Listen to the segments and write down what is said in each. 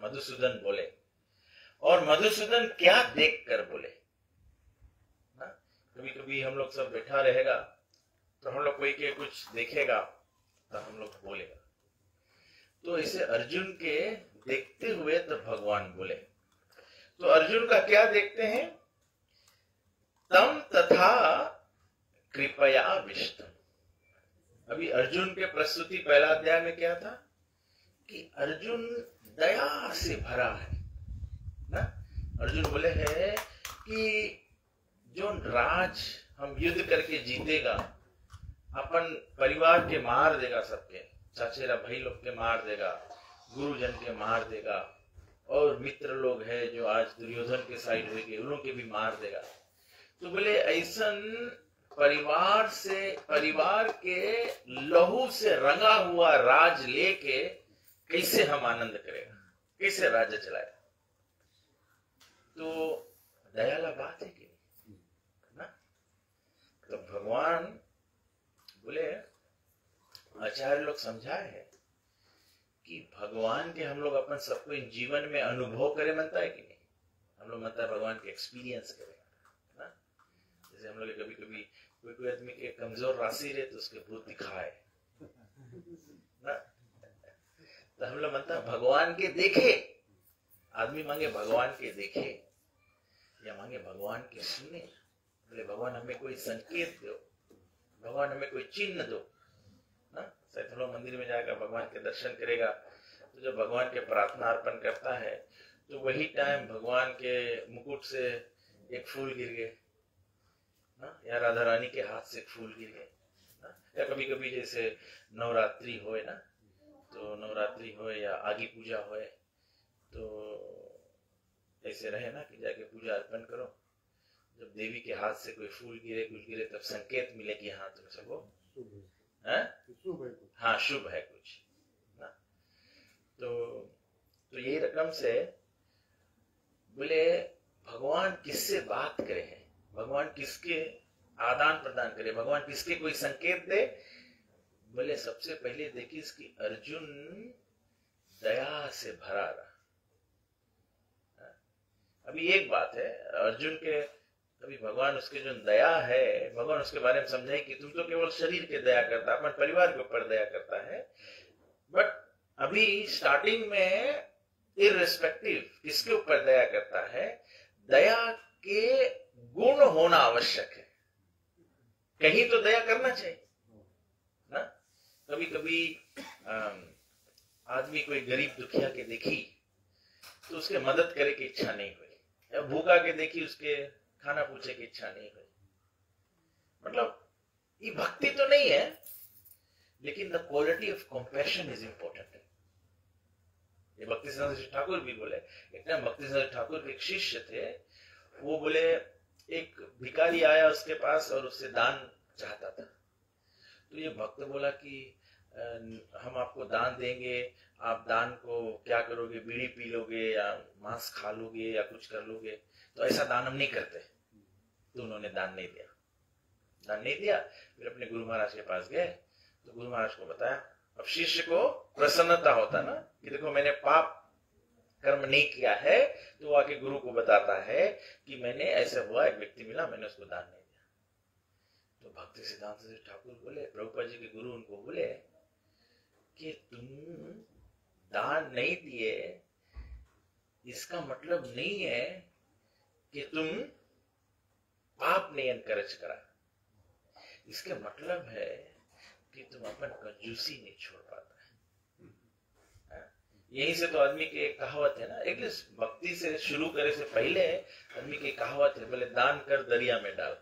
मधुसूदन बोले, और मधुसूदन क्या देखकर बोले। कभी कभी हम लोग सब बैठा रहेगा तो हम लोग कोई के कुछ देखेगा तो हम लोग बोलेगा। तो इसे अर्जुन के देखते हुए तो भगवान बोले। तो अर्जुन का क्या देखते हैं? तम तथा कृपया विष्टम। अभी अर्जुन के प्रस्तुति पहला अध्याय में क्या था कि अर्जुन दया से भरा है ना। अर्जुन बोले हैं कि जो राज हम युद्ध करके जीतेगा, अपन परिवार के मार देगा, सबके चाचेरा भाई लोग के मार देगा, गुरुजन के मार देगा, और मित्र लोग है जो आज दुर्योधन के साइड हुए उन लोग के भी मार देगा। तो बोले ऐसन परिवार के लहू से रंगा हुआ राज लेके कैसे हम आनंद करेगा, कैसे राज्य चलाएगा। तो दयाला बात है कि ना। तो भगवान बोले, आचार्य लोग समझाए है कि भगवान के हम लोग अपन सबको जीवन में अनुभव करे मनता है कि नहीं। हम लोग मनता है भगवान के एक्सपीरियंस करे ना। जैसे हम लोग कभी कभी कोई आदमी के कमजोर राशि रहे तो उसके भूत दिखाए ना। तो हम लोग मनता है भगवान के देखे। आदमी मांगे भगवान के देखे या मांगे भगवान के सुने। बोले भगवान हमें कोई संकेत दो, भगवान हमें कोई चिन्ह दो ना। शायद हम लोग मंदिर में जाएगा, भगवान के दर्शन करेगा, तो जब भगवान के प्रार्थना अर्पण करता है तो वही टाइम भगवान के मुकुट से एक फूल गिर गए ना, या राधा रानी के हाथ से एक फूल गिर गए ना। या कभी कभी जैसे नवरात्रि होए ना, तो नवरात्रि होए या आगी पूजा होए तो ऐसे रहे ना कि जाके पूजा अर्पण करो, जब देवी के हाथ से कोई फूल गिरे कुछ गिरे तब संकेत मिले कि हाँ तुम सबको हाँ शुभ है कुछ ना। तो यही रकम से बोले भगवान किससे बात करे हैं, भगवान किसके आदान प्रदान करे, भगवान किसके कोई संकेत दे। बोले सबसे पहले देखिए इसकी अर्जुन दया से भरा रहा। अभी एक बात है, अर्जुन के अभी भगवान उसके जो दया है, भगवान उसके बारे में समझाए कि तुम तो केवल शरीर के दया करता है, अपने परिवार के ऊपर दया करता है, बट अभी स्टार्टिंग में इररिस्पेक्टिव किसके ऊपर दया करता है, दया के गुण होना आवश्यक है। कहीं तो दया करना चाहिए ना। कभी कभी आदमी कोई गरीब दुखिया के देखी तो उसके मदद करे की इच्छा नहीं हुई, या भूखा के देखी उसके खाना पूछे की इच्छा नहीं हुई। मतलब ये भक्ति तो नहीं है, लेकिन the quality of compassion is important. ये भक्ति सिद्धांत श्री ठाकुर भी बोले। एक टाइम भक्ति सिद्धांत ठाकुर के एक शिष्य थे, वो बोले एक भिखारी आया उसके पास और उससे दान चाहता था। तो ये भक्त बोला कि हम आपको दान देंगे, आप दान को क्या करोगे, बीड़ी पी लोगे या मांस खा लोगे या कुछ कर लोगे, तो ऐसा दान हम नहीं करते। तो उन्होंने दान नहीं दिया। फिर अपने गुरु महाराज के पास गए तो गुरु महाराज को बताया। अब शिष्य को प्रसन्नता होता ना कि देखो मैंने पाप कर्म नहीं किया है, तो वो आके गुरु को बताता है कि मैंने ऐसा हुआ, एक व्यक्ति मिला, मैंने उसको दान नहीं दिया। तो भक्ति सिद्धांत श्री ठाकुर बोले, प्रभुपाद जी के गुरु उनको बोले कि तुम दान नहीं दिए इसका मतलब नहीं है कि तुम पाप ने एनकरेज करा। इसके मतलब है कि तुम अपन कंजूसी नहीं छोड़ पाता है। यहीं से तो आदमी की एक कहावत है ना, एक भक्ति से शुरू करे से पहले आदमी की कहावत है, बोले दान कर दरिया में डाल।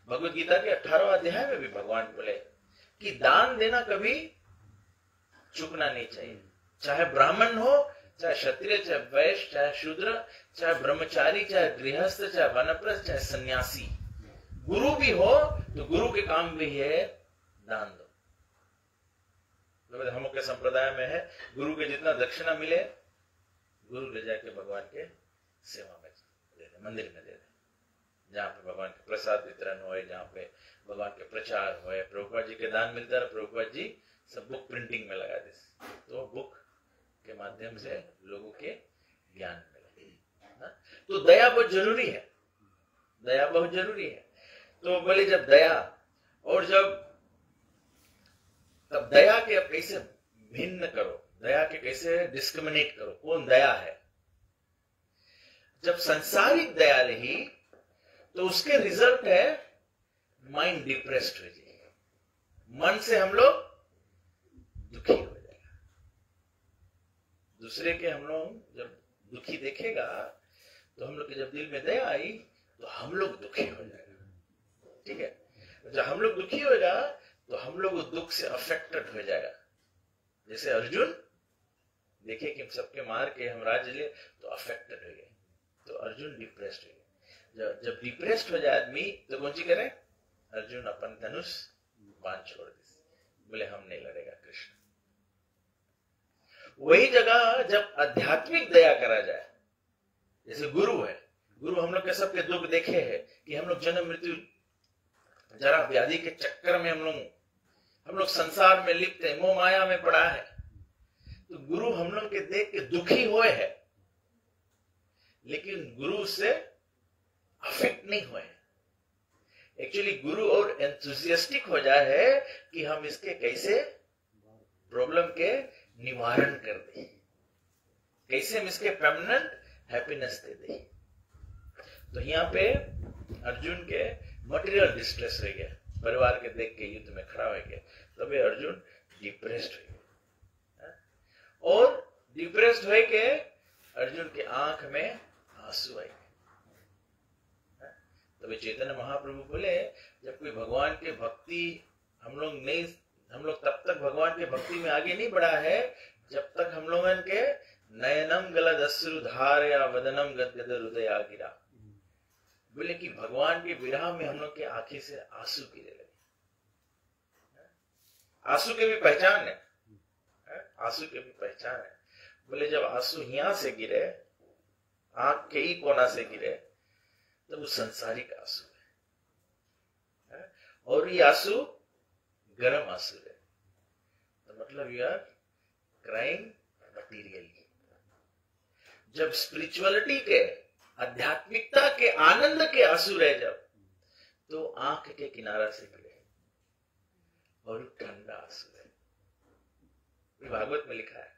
भगवत गीता के 18वें अध्याय में भी भगवान बोले कि दान देना कभी चुकना नहीं चाहिए, चाहे ब्राह्मण हो, चाहे क्षत्रिय, चाहे वैश्य, चाहे शूद्र, चाहे ब्रह्मचारी, चाहे गृहस्थ, चाहे वानप्रस्थ, चाहे सन्यासी, गुरु भी हो तो गुरु के काम भी है दान दो। हम के संप्रदाय में है, गुरु के जितना दक्षिणा मिले गुरु ले जाके भगवान के सेवा में दे दे, मंदिर में दे दे, जहाँ पे भगवान के प्रसाद वितरण हो, जहाँ पे भगवान के प्रचार हो। प्रभुपाद जी के दान मिलता है, प्रभुपाद जी सब बुक प्रिंटिंग में लगा दे, तो बुक के माध्यम से लोगों के ज्ञान मिले। तो दया बहुत जरूरी है, दया बहुत जरूरी है। तो बोले जब दया, और तब दया के अब कैसे भिन्न करो, दया के कैसे डिस्क्रिमिनेट करो, कौन दया है। जब संसारिक दया रही तो उसके रिजल्ट है माइंड डिप्रेस्ड हो जाएगा, मन से हम लोग दुखी हो जाएगा। दूसरे के हम लोग जब दुखी देखेगा तो हम लोग के जब दिल में दया आई तो हम लोग दुखी हो जाएगा, ठीक है। जब हम लोग दुखी होगा तो हम लोग उस दुख से अफेक्टेड हो जाएगा। जैसे अर्जुन देखे कि सबके मार के हम राज्य ले तो अफेक्टेड हो गए, तो अर्जुन डिप्रेस्ड हो गए। जब डिप्रेस्ड हो जाए आदमी तो कौन सी करे, अर्जुन अपन धनुष बाण छोड़ दे, बोले हम नहीं लड़ेगा कृष्ण। वही जगह जब आध्यात्मिक दया करा जाए, जैसे गुरु है, गुरु हम लोग के सबके दुख देखे हैं कि हम लोग जन्म मृत्यु जरा व्याधि के चक्कर में हम लोग संसार में लिप्त है, मोह माया में पड़ा है। तो गुरु हम लोग के देख के दुखी हुए हैं, लेकिन गुरु से अफेक्ट नहीं हुए। एक्चुअली गुरु और एंथुसियास्टिक हो जाए है कि हम इसके कैसे प्रॉब्लम के निवारण कर दे, कैसे हम इसके परमानेंट हैप्पीनेस दे दे। तो यहाँ पे अर्जुन के मटेरियल डिस्ट्रेस रह गया, परिवार के देख के युद्ध में खड़ा हो गया, तभी अर्जुन डिप्रेस्ड हो गया। और डिप्रेस्ड हो के अर्जुन के आंख में आंसू आए। तभी चैतन्य महाप्रभु बोले जब कोई भगवान के भक्ति हम लोग तब तक भगवान के भक्ति में आगे नहीं बढ़ा है जब तक हम लोगों के नयनम गलदश्रु धारया वदनम गदगद हृदया गिरा। बोले कि भगवान के विरह में हम लोग के आंखें से आंसू गिरे लगे। आंसू के भी पहचान है, आंसू के भी पहचान है। बोले जब आंसू यहां से गिरे, आंख के ही कोना से गिरे, तो वो संसारिक आंसू है, और ये आंसू गर्म आंसू है। तो मतलब यू आर क्राइंग मटीरियली। जब स्पिरिचुअलिटी के, आध्यात्मिकता के, आनंद के आंसू रह जब, तो आंख के किनारा से गिरे और ठंडा आंसू है। ये भागवत में लिखा है।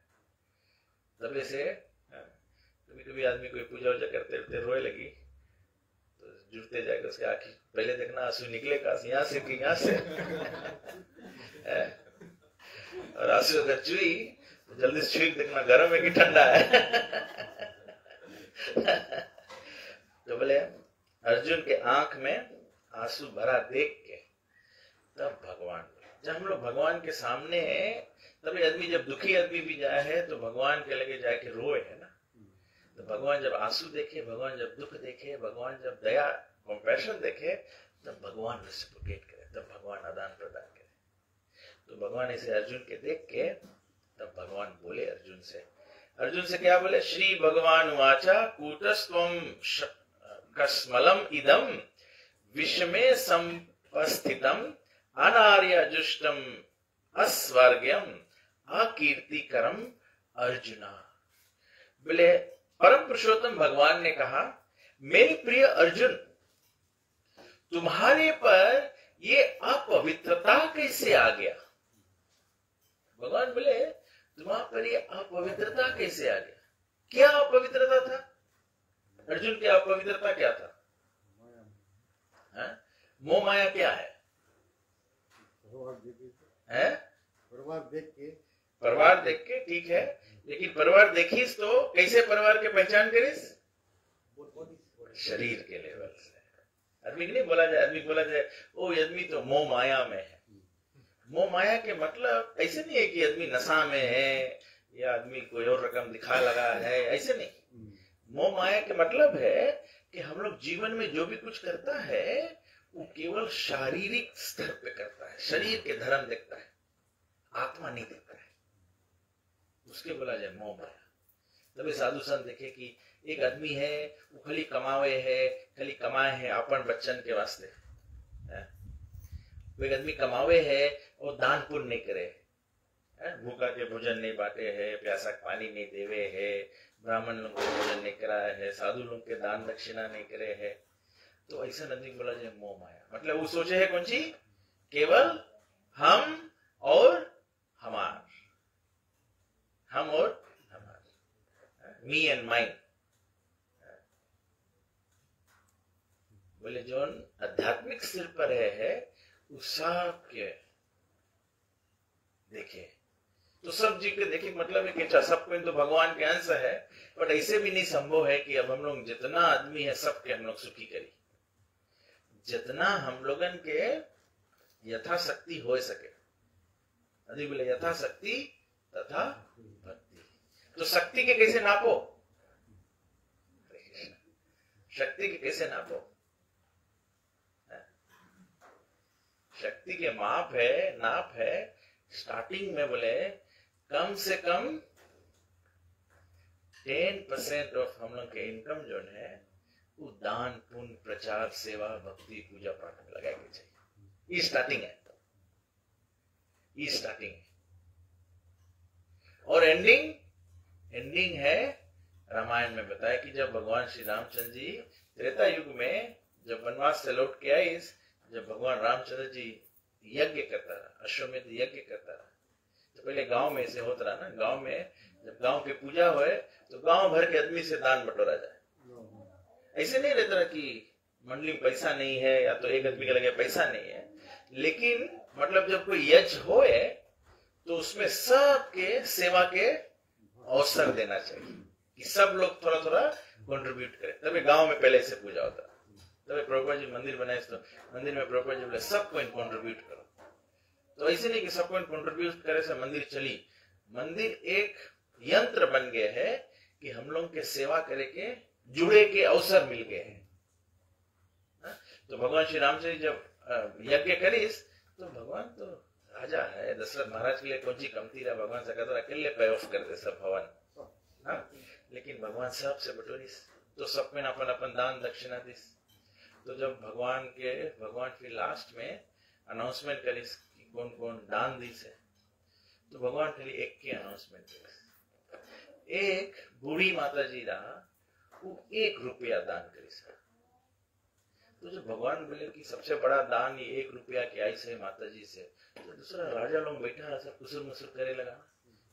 तब ऐसे कभी कभी आदमी कोई पूजा वूजा करते करते रोए लगी तो जुड़ते जाएगा उसके आंखें, पहले देखना आंसू निकले कहां से, यहां से कि यहां से और आंसू अगर चुई तो जल्दी से छुई देखना गर्म है कि ठंडा है। तो बोले अर्जुन के आंख में आंसू भरा देख के तब भगवान, जब हम लोग भगवान के सामने हैं तभी आदमी, जब दुखी आदमी भी जाए है तो भगवान के लगे जाके रोए है ना। तो भगवान जब आंसू देखे, भगवान जब दुख देखे, भगवान जब दया कंपैशन देखे, तब भगवान रेसिप्रोकेट करे, तब भगवान आदान प्रदान करे। तो भगवान ऐसे अर्जुन के देख के तब भगवान बोले अर्जुन से क्या बोले, श्री भगवान वाचा कूटस्त्वम कस्मलम इदम विषमे संपस्थितम अनार्य जुष्टम अस्वर्ग्यम अकीर्तिकरम अर्जुना। बोले परम पुरुषोत्तम भगवान ने कहा, मेरे प्रिय अर्जुन, तुम्हारे पर ये अपवित्रता कैसे आ गया। भगवान बोले तुम्हारे पर ये अपवित्रता कैसे आ गया। क्या अपवित्रता था अर्जुन की? अपवित्रता क्या था? मोह माया क्या है? परिवार देख के ठीक है, लेकिन परिवार देखिस तो कैसे परिवार के पहचान करिस? शरीर के लेवल से। आदमी नहीं बोला जाए, आदमी बोला जाए ओ आदमी तो मोह माया में है। मोह माया के मतलब ऐसे नहीं है कि आदमी नशा में है या आदमी कोई और रकम दिखा लगा है, ऐसे नहीं। मोह माया के मतलब है कि हम लोग जीवन में जो भी कुछ करता है वो केवल शारीरिक स्तर पे करता है, शरीर के धर्म देखता है, आत्मा नहीं देखता है, उसके बोला जाए मोह माया। तभी साधु संत देखे कि एक आदमी है वो खाली कमाए है अपन बच्चन के वास्ते, कोई आदमी कमावे है और दान पुण्य नहीं करे, भूखा के भोजन नहीं बांटे है, प्यासा पानी नहीं देवे है, ब्राह्मण लोग को भोजन नहीं कराया है, साधु लोग के दान दक्षिणा नहीं करे है। तो ऐसा नदी बोला जाए मोह माया, मतलब वो सोचे है कौन सी, केवल हम और हमार, हम और हमार, मी एंड माइन। बोले जो आध्यात्मिक सिर पर है वो सब के देखे, तो सब जी के देखे, मतलब है कि सबको तो भगवान के अंश है, पर ऐसे भी नहीं संभव है कि अब हम लोग जितना आदमी है सबके हम लोग सुखी करी, जितना हम लोगन के यथाशक्ति हो सके। अभी बोले यथाशक्ति तथा भक्ति, तो शक्ति के कैसे नापो, शक्ति के कैसे नापो, शक्ति के माप है, नाप है, स्टार्टिंग में बोले कम से कम 10% ऑफ हम लोग के इनकम जो है वो दान पुण्य प्रचार सेवा भक्ति पूजा पाठ में लगाए के चाहिए। ये स्टार्टिंग है, ये स्टार्टिंग है। और एंडिंग है रामायण में बताया कि जब भगवान श्री रामचंद्र जी त्रेता युग में जब वनवास से लौट के आए, जब भगवान रामचंद्र जी यज्ञ करता रहा, अश्वमेध यज्ञ करता रहा, तो पहले गांव में से होता रहा ना, गांव में जब गांव की पूजा होए तो गांव भर के आदमी से दान बटोरा जाए। ऐसे नहीं रहता कि मंडली में पैसा नहीं है या तो एक आदमी के लगे पैसा नहीं है, लेकिन मतलब जब कोई यज्ञ होए तो उसमें सबके सेवा के अवसर देना चाहिए कि सब लोग थोड़ा थोड़ा कंट्रीब्यूट करें, तभी गांव में पहले से पूजा होता। तभी प्रभुपाद जी मंदिर बनाए तो मंदिर में प्रभुपाद जी बोले सब कोई कंट्रीब्यूट करो, तो ऐसे नहीं कि सब कोई कंट्रीब्यूट करे से मंदिर चली। मंदिर एक यंत्र बन गया है कि हम लोग के सेवा करे के जुड़े के अवसर मिल गए हैं। तो भगवान श्री रामचंद्र जब यज्ञ करीस तो भगवान तो राजा है, दशरथ महाराज के लिए कौन सी कमती रहा, भगवान से कहता अकेले पे ऑफ कर दे सब भवन, लेकिन भगवान सबसे बटोरीस, तो सब में अपन अपन दान दक्षिणा दिस। तो जब भगवान फिर लास्ट में अनाउंसमेंट करीस कि कौन कौन दान दिस है, तो भगवान खाली एक की अनाउंसमेंट करीस, एक बूढ़ी माता जी रहा वो 1 रुपया दान करीस। तो जब भगवान बोले कि सबसे बड़ा दान ये 1 रुपया की आई से माता जी से, तो दूसरा राजा लोग बैठा सब कुसुर मुसुर करे लगा।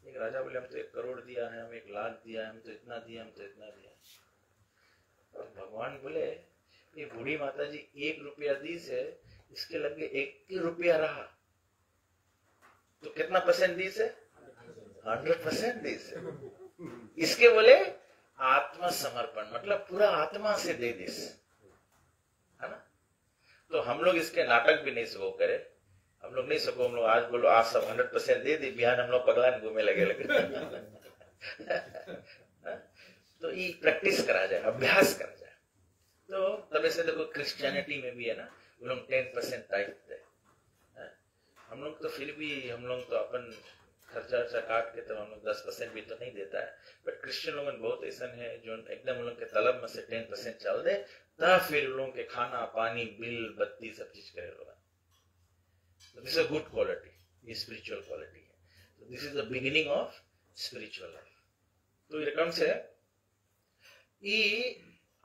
एक राजा बोले हम तो 1 करोड़ दिया है, हम 1 लाख दिया है, हम तो इतना दिया, हम तो इतना दिया। तो भगवान बोले ये बूढ़ी माता जी 1 रुपया दी से, इसके लगे 1 रुपया रहा तो कितना % दी से, 100% दी से। इसके बोले आत्मा समर्पण, मतलब पूरा आत्मा से दे दिस, है ना। तो हम लोग इसके नाटक भी नहीं सको करे, हम लोग नहीं सको, हम लोग आज बोलो आज सब 100% दे दी, बिहान हम लोग पगलान घूमे लगे तो ये प्रैक्टिस करा जाए, अभ्यास करा जाए। तो तब से देखो क्रिश्चियनिटी में भी है ना, वो लोग 10% टाइप दे, हम लोग तो फिर भी हम लोग तो अपन खर्चा काट के तो हम लोग 10% भी तो नहीं देता है, बट क्रिश्चियन लोग बहुत ऐसा है जो एकदम उन लोग के तलब में से 10% चल दे, तब फिर उन लोग के खाना पानी बिल बत्ती सब चीज करे लोग। So this is a good quality, ये spiritual quality है। So this is the beginning of spiritual life। तो ये रकम से ये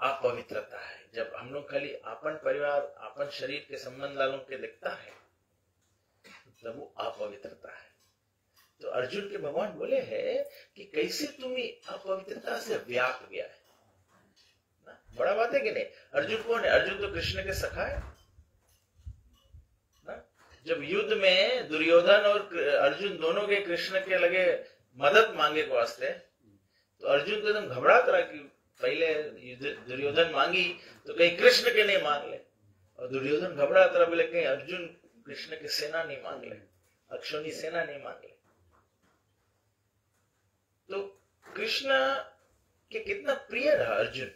अपवित्रता है, जब हम लोग खाली अपन परिवार अपन शरीर के संबंध वालों के देखता है तब वो अपवित्रता है। तो अर्जुन के भगवान बोले हैं कि कैसे तुम्हें अपवित्रता से व्याप गया है ना, बड़ा बात है कि नहीं। अर्जुन कौन है, अर्जुन तो कृष्ण के सखा है ना। जब युद्ध में दुर्योधन और अर्जुन दोनों के कृष्ण के लगे मदद मांगे के वास्ते, तो अर्जुन तो एकदम घबरात रहा कि पहले दुर्योधन मांगी तो कहीं कृष्ण के नहीं मांग ले, और दुर्योधन घबरात रहा बोले कहीं अर्जुन कृष्ण की सेना नहीं मांग ले, अक्षोणी सेना नहीं मांग ले। तो कृष्ण के कितना प्रिय रहा अर्जुन,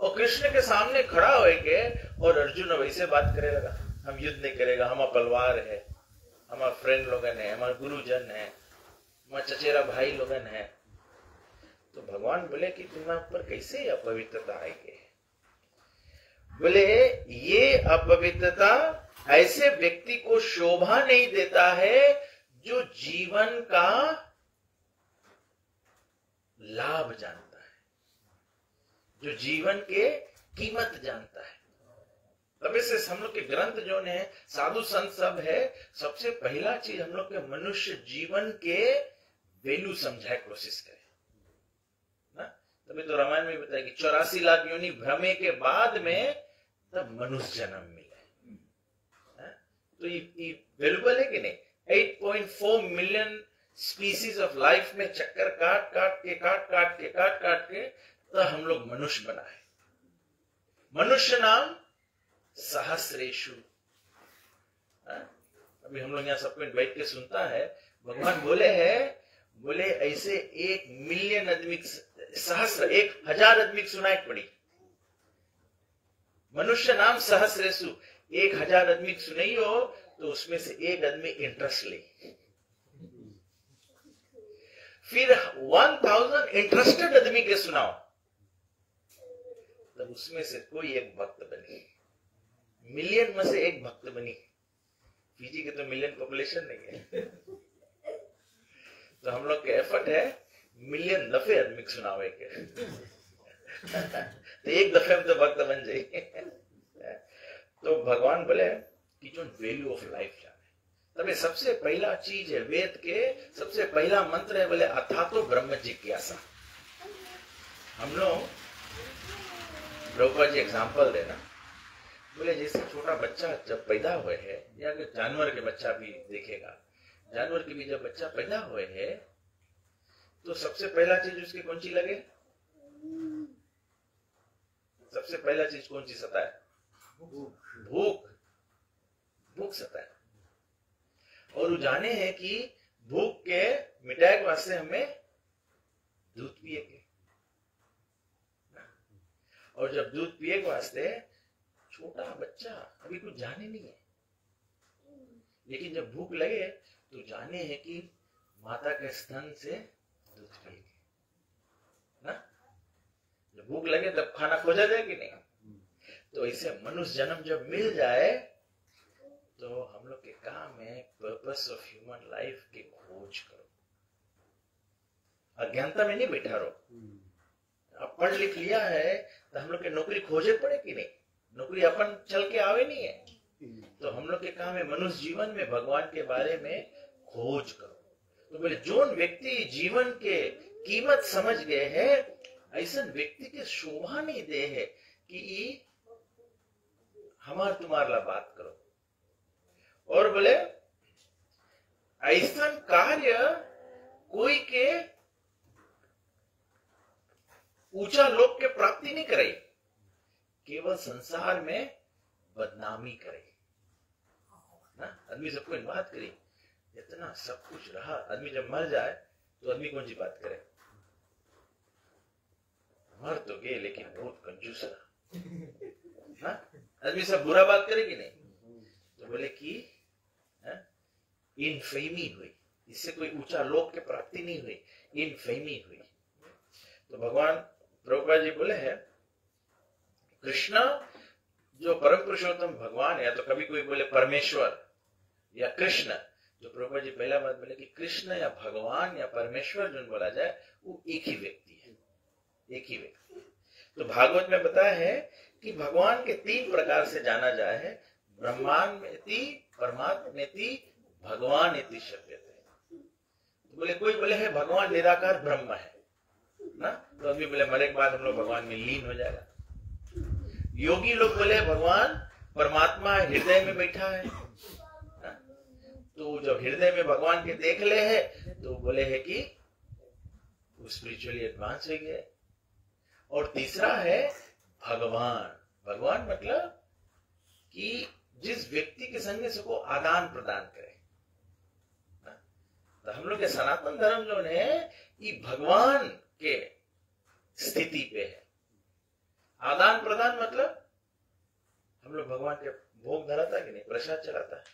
और कृष्ण के सामने खड़ा होके और अर्जुन अब ऐसे बात करे लगा, हम युद्ध नहीं करेगा, हमारा पलवार है, हमारा फ्रेंड लोगन है, हमारा गुरुजन है, हमारा चचेरा भाई लोगन है। तो भगवान बोले कि तुम्हारे ऊपर कैसे अपवित्रता आएगी। बोले ये अपवित्रता ऐसे व्यक्ति को शोभा नहीं देता है जो जीवन का लाभ जानता है, जो जीवन के कीमत जानता है। तब से हम लोग के ग्रंथ जो है, साधु संत सब है, सबसे पहला चीज हम लोग के मनुष्य जीवन के वैल्यू समझाए कोशिश करे ना। तभी तो रामायण में बताया कि 84 लाख योनि भ्रमे के बाद में तब मनुष्य जन्म मिला। तो ये वैल्यूबल है कि नहीं? 8.4 मिलियन स्पीसीज ऑफ लाइफ में चक्कर काट के तो हम लोग मनुष्य बना है। मनुष्य नाम सहस्रेशु। अभी हम लोग यहाँ सबको बैठ के सुनता है, भगवान बोले ऐसे 1 मिलियन आदमी, सहस्र 1000 आदमी सुनाई पड़ी। मनुष्य नाम सहस्रेशु, 1000 आदमी सुनाई हो तो उसमें से एक आदमी इंटरेस्ट ले, फिर 1000 इंटरेस्टेड आदमी के सुनाओ, तब उसमें से कोई एक भक्त बने। मिलियन में से एक भक्त बनी। फीजी के तो मिलियन पॉपुलेशन नहीं है, तो हम लोग के एफर्ट है मिलियन दफे आदमी सुनावे के तो एक दफे में तो भक्त बन जाए। तो भगवान बोले कि जो वैल्यू ऑफ लाइफ जाने, तभी सबसे पहला चीज है वेद के सबसे पहला मंत्र है, बोले अथातो ब्रह्म जिज्ञासा। हम लोग प्रभुपाद जी एग्जाम्पल देना, बोले जैसे छोटा बच्चा जब पैदा हुए है, या अगर जानवर के बच्चा भी देखेगा, जानवर के भी जब बच्चा पैदा हुए है तो सबसे पहला चीज उसकी कौन सी लगे? सबसे पहला चीज कौन सी सताए? भूख सताए। और वो जाने हैं कि भूख के मिटाए के वास्ते हमें दूध पिए के, और जब दूध पिए के वास्ते छोटा बच्चा अभी कुछ जाने नहीं है, लेकिन जब भूख लगे तो जाने हैं कि माता के स्तन से दूध पिएंगे ना। जब भूख लगे तब खाना खोजा जाए कि नहीं? तो ऐसे मनुष्य जन्म जब मिल जाए तो हम लोग के काम है पर्पस ऑफ ह्यूमन लाइफ की खोज करो। अज्ञानता में नहीं बैठा रहो। अब पढ़ लिख लिया है तो हम लोग के नौकरी खोजे पड़े कि नहीं? नौकरी अपन चल के आवे नहीं है, तो हम लोग के काम है मनुष्य जीवन में भगवान के बारे में खोज करो। तो बोले जो व्यक्ति जीवन के कीमत समझ गए हैं, ऐसा व्यक्ति के शोभा नहीं दे है कि हमार तुम्हारा बात करो। और बोले ऐसा कार्य कोई के ऊंचा लोक के प्राप्ति नहीं करे, केवल संसार में बदनामी करे ना। आदमी सबको इन बात करी, इतना सब कुछ रहा, आदमी जब मर जाए तो आदमी कौन सी बात करे? मर तो गए लेकिन बहुत कंजूस रहा ना। आदमी सब बुरा बात करेगी नहीं? तो बोले कि इनफेमी हुई, इससे कोई ऊंचा लोक के प्राप्ति नहीं हुई, इनफेमी हुई। तो भगवान प्रभुपाद जी बोले हैं कृष्ण जो परम पुरुषोत्तम भगवान है, तो कभी कोई बोले परमेश्वर या कृष्ण, तो प्रभुपाद जी पहला बात बोले कि कृष्ण या भगवान या परमेश्वर जो बोला जाए वो एक ही व्यक्ति है, एक ही व्यक्ति। तो भागवत में बताया है कि भगवान के 3 प्रकार से जाना जाए है, ब्रह्मांमेति, परमात्मेति, भगवान इति शब्दते। तो बोले कोई बोले है भगवान निराकार ब्रह्म है ना, तो अभी बोले मरे के बाद हम लोग भगवान में लीन हो जाएगा। योगी लोग बोले भगवान परमात्मा हृदय में बैठा है ना? तो जब हृदय में भगवान के देख ले है तो बोले है कि वो स्पिरिचुअली एडवांस हो गया। और तीसरा है भगवान। भगवान मतलब कि जिस व्यक्ति के संग सबको आदान प्रदान करे। तो हम लोग के सनातन धर्म जो है ये भगवान के स्थिति पे है। आदान प्रदान मतलब हम लोग भगवान के भोग धराता कि नहीं, प्रसाद चढ़ाता है,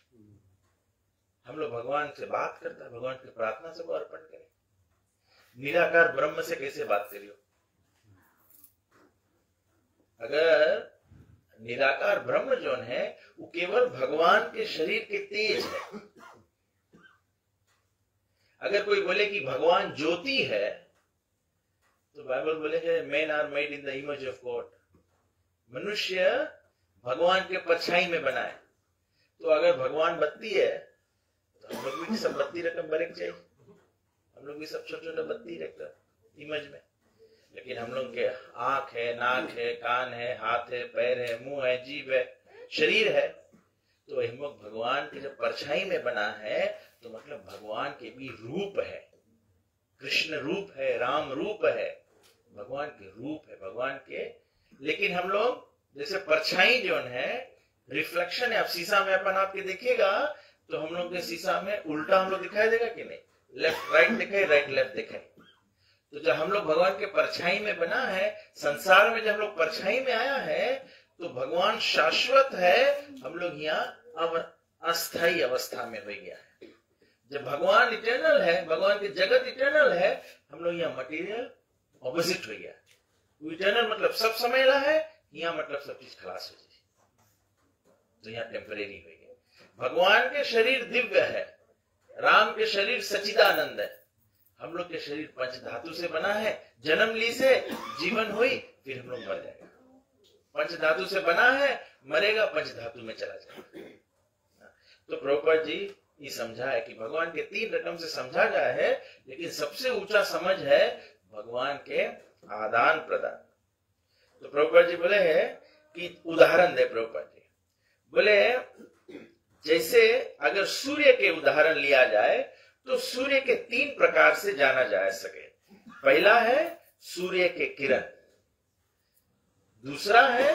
हम लोग भगवान से बात करता है, भगवान की प्रार्थना से अर्पण करें। निराकार ब्रह्म से कैसे बात करियो? अगर निराकार ब्रह्म जो है वो केवल भगवान के शरीर के तेज है, अगर कोई बोले कि भगवान ज्योति है, तो बाइबल बोले man are made in the image of God, मनुष्य भगवान के परछाई में बना है। तो अगर भगवान बत्ती है तो हम लोग भी सब बत्ती रकम बरक चाहिए, हम लोग भी सब छोटे छोटे बत्ती रखकर इमेज में। लेकिन हम लोग के आंख है, नाक है, कान है, हाथ है, पैर है, मुंह है, जीभ है, शरीर है, तो हम लोग भगवान की जब परछाई में बना है तो मतलब भगवान के भी रूप है, कृष्ण रूप है, राम रूप है, भगवान के रूप है, भगवान के। लेकिन हम लोग जैसे परछाई जो है, रिफ्लेक्शन है। अब शीशा में अपन आपके देखिएगा तो हम लोग के शीशा में उल्टा हम लोग दिखाई देगा कि नहीं, लेफ्ट राइट दिखाई, राइट लेफ्ट दिखाई। तो जब हम लोग भगवान के परछाई में बना है, संसार में जब हम लोग परछाई में आया है, तो भगवान शाश्वत है, हम लोग यहाँ अब अस्थायी अवस्था में हो गया है। जब भगवान इटर्नल है, भगवान की जगत इटर्नल है, हम लोग यहाँ मटेरियल ऑपोजिट हो गया। इटर्नल मतलब सब समय ला है, यहाँ मतलब सब चीज खलास हो जाए, तो यहाँ टेम्परेरी हो गया। भगवान के शरीर दिव्य है, राम के शरीर सच्चिदानंद है, हम लोग के शरीर पंच धातु से बना है। जन्म ली से जीवन हुई, फिर हम लोग मर जाएगा। पंच धातु से बना है, मरेगा, पंच धातु में चला जाएगा। तो प्रभुपाद जी ये समझा है कि भगवान के 3 रकम से समझा गया है, लेकिन सबसे ऊंचा समझ है भगवान के आदान प्रदान। तो प्रभुपाद जी बोले है कि उदाहरण दे। प्रभुपाद जी बोले जैसे अगर सूर्य के उदाहरण लिया जाए तो सूर्य के 3 प्रकार से जाना जा सके। पहला है सूर्य के किरण, दूसरा है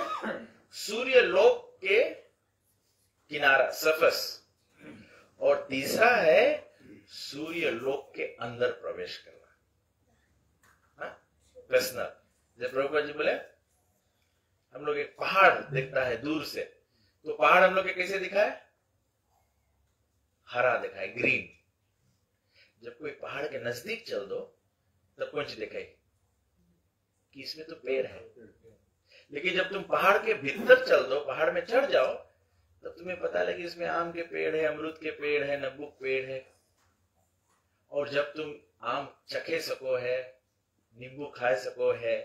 सूर्य लोक के किनारा सरफेस, और तीसरा है सूर्य लोक के अंदर प्रवेश करना, पर्सनल। जब प्रभुपाद जी बोले हम लोग एक पहाड़ दिखता है दूर से, तो पहाड़ हम लोग के कैसे दिखा है? हरा दिखा है, ग्रीन। जब कोई पहाड़ के नजदीक चल दो तब कौन सी दिखाई कि इसमें तो पेड़ है। लेकिन जब तुम पहाड़ के भीतर चल दो, पहाड़ में चढ़ जाओ, तब तुम्हें पता लगे इसमें आम के पेड़ है, अमरूद के पेड़ है, नब्बुक पेड़ है। और जब तुम आम चखे सको है, नींबू खा सको है,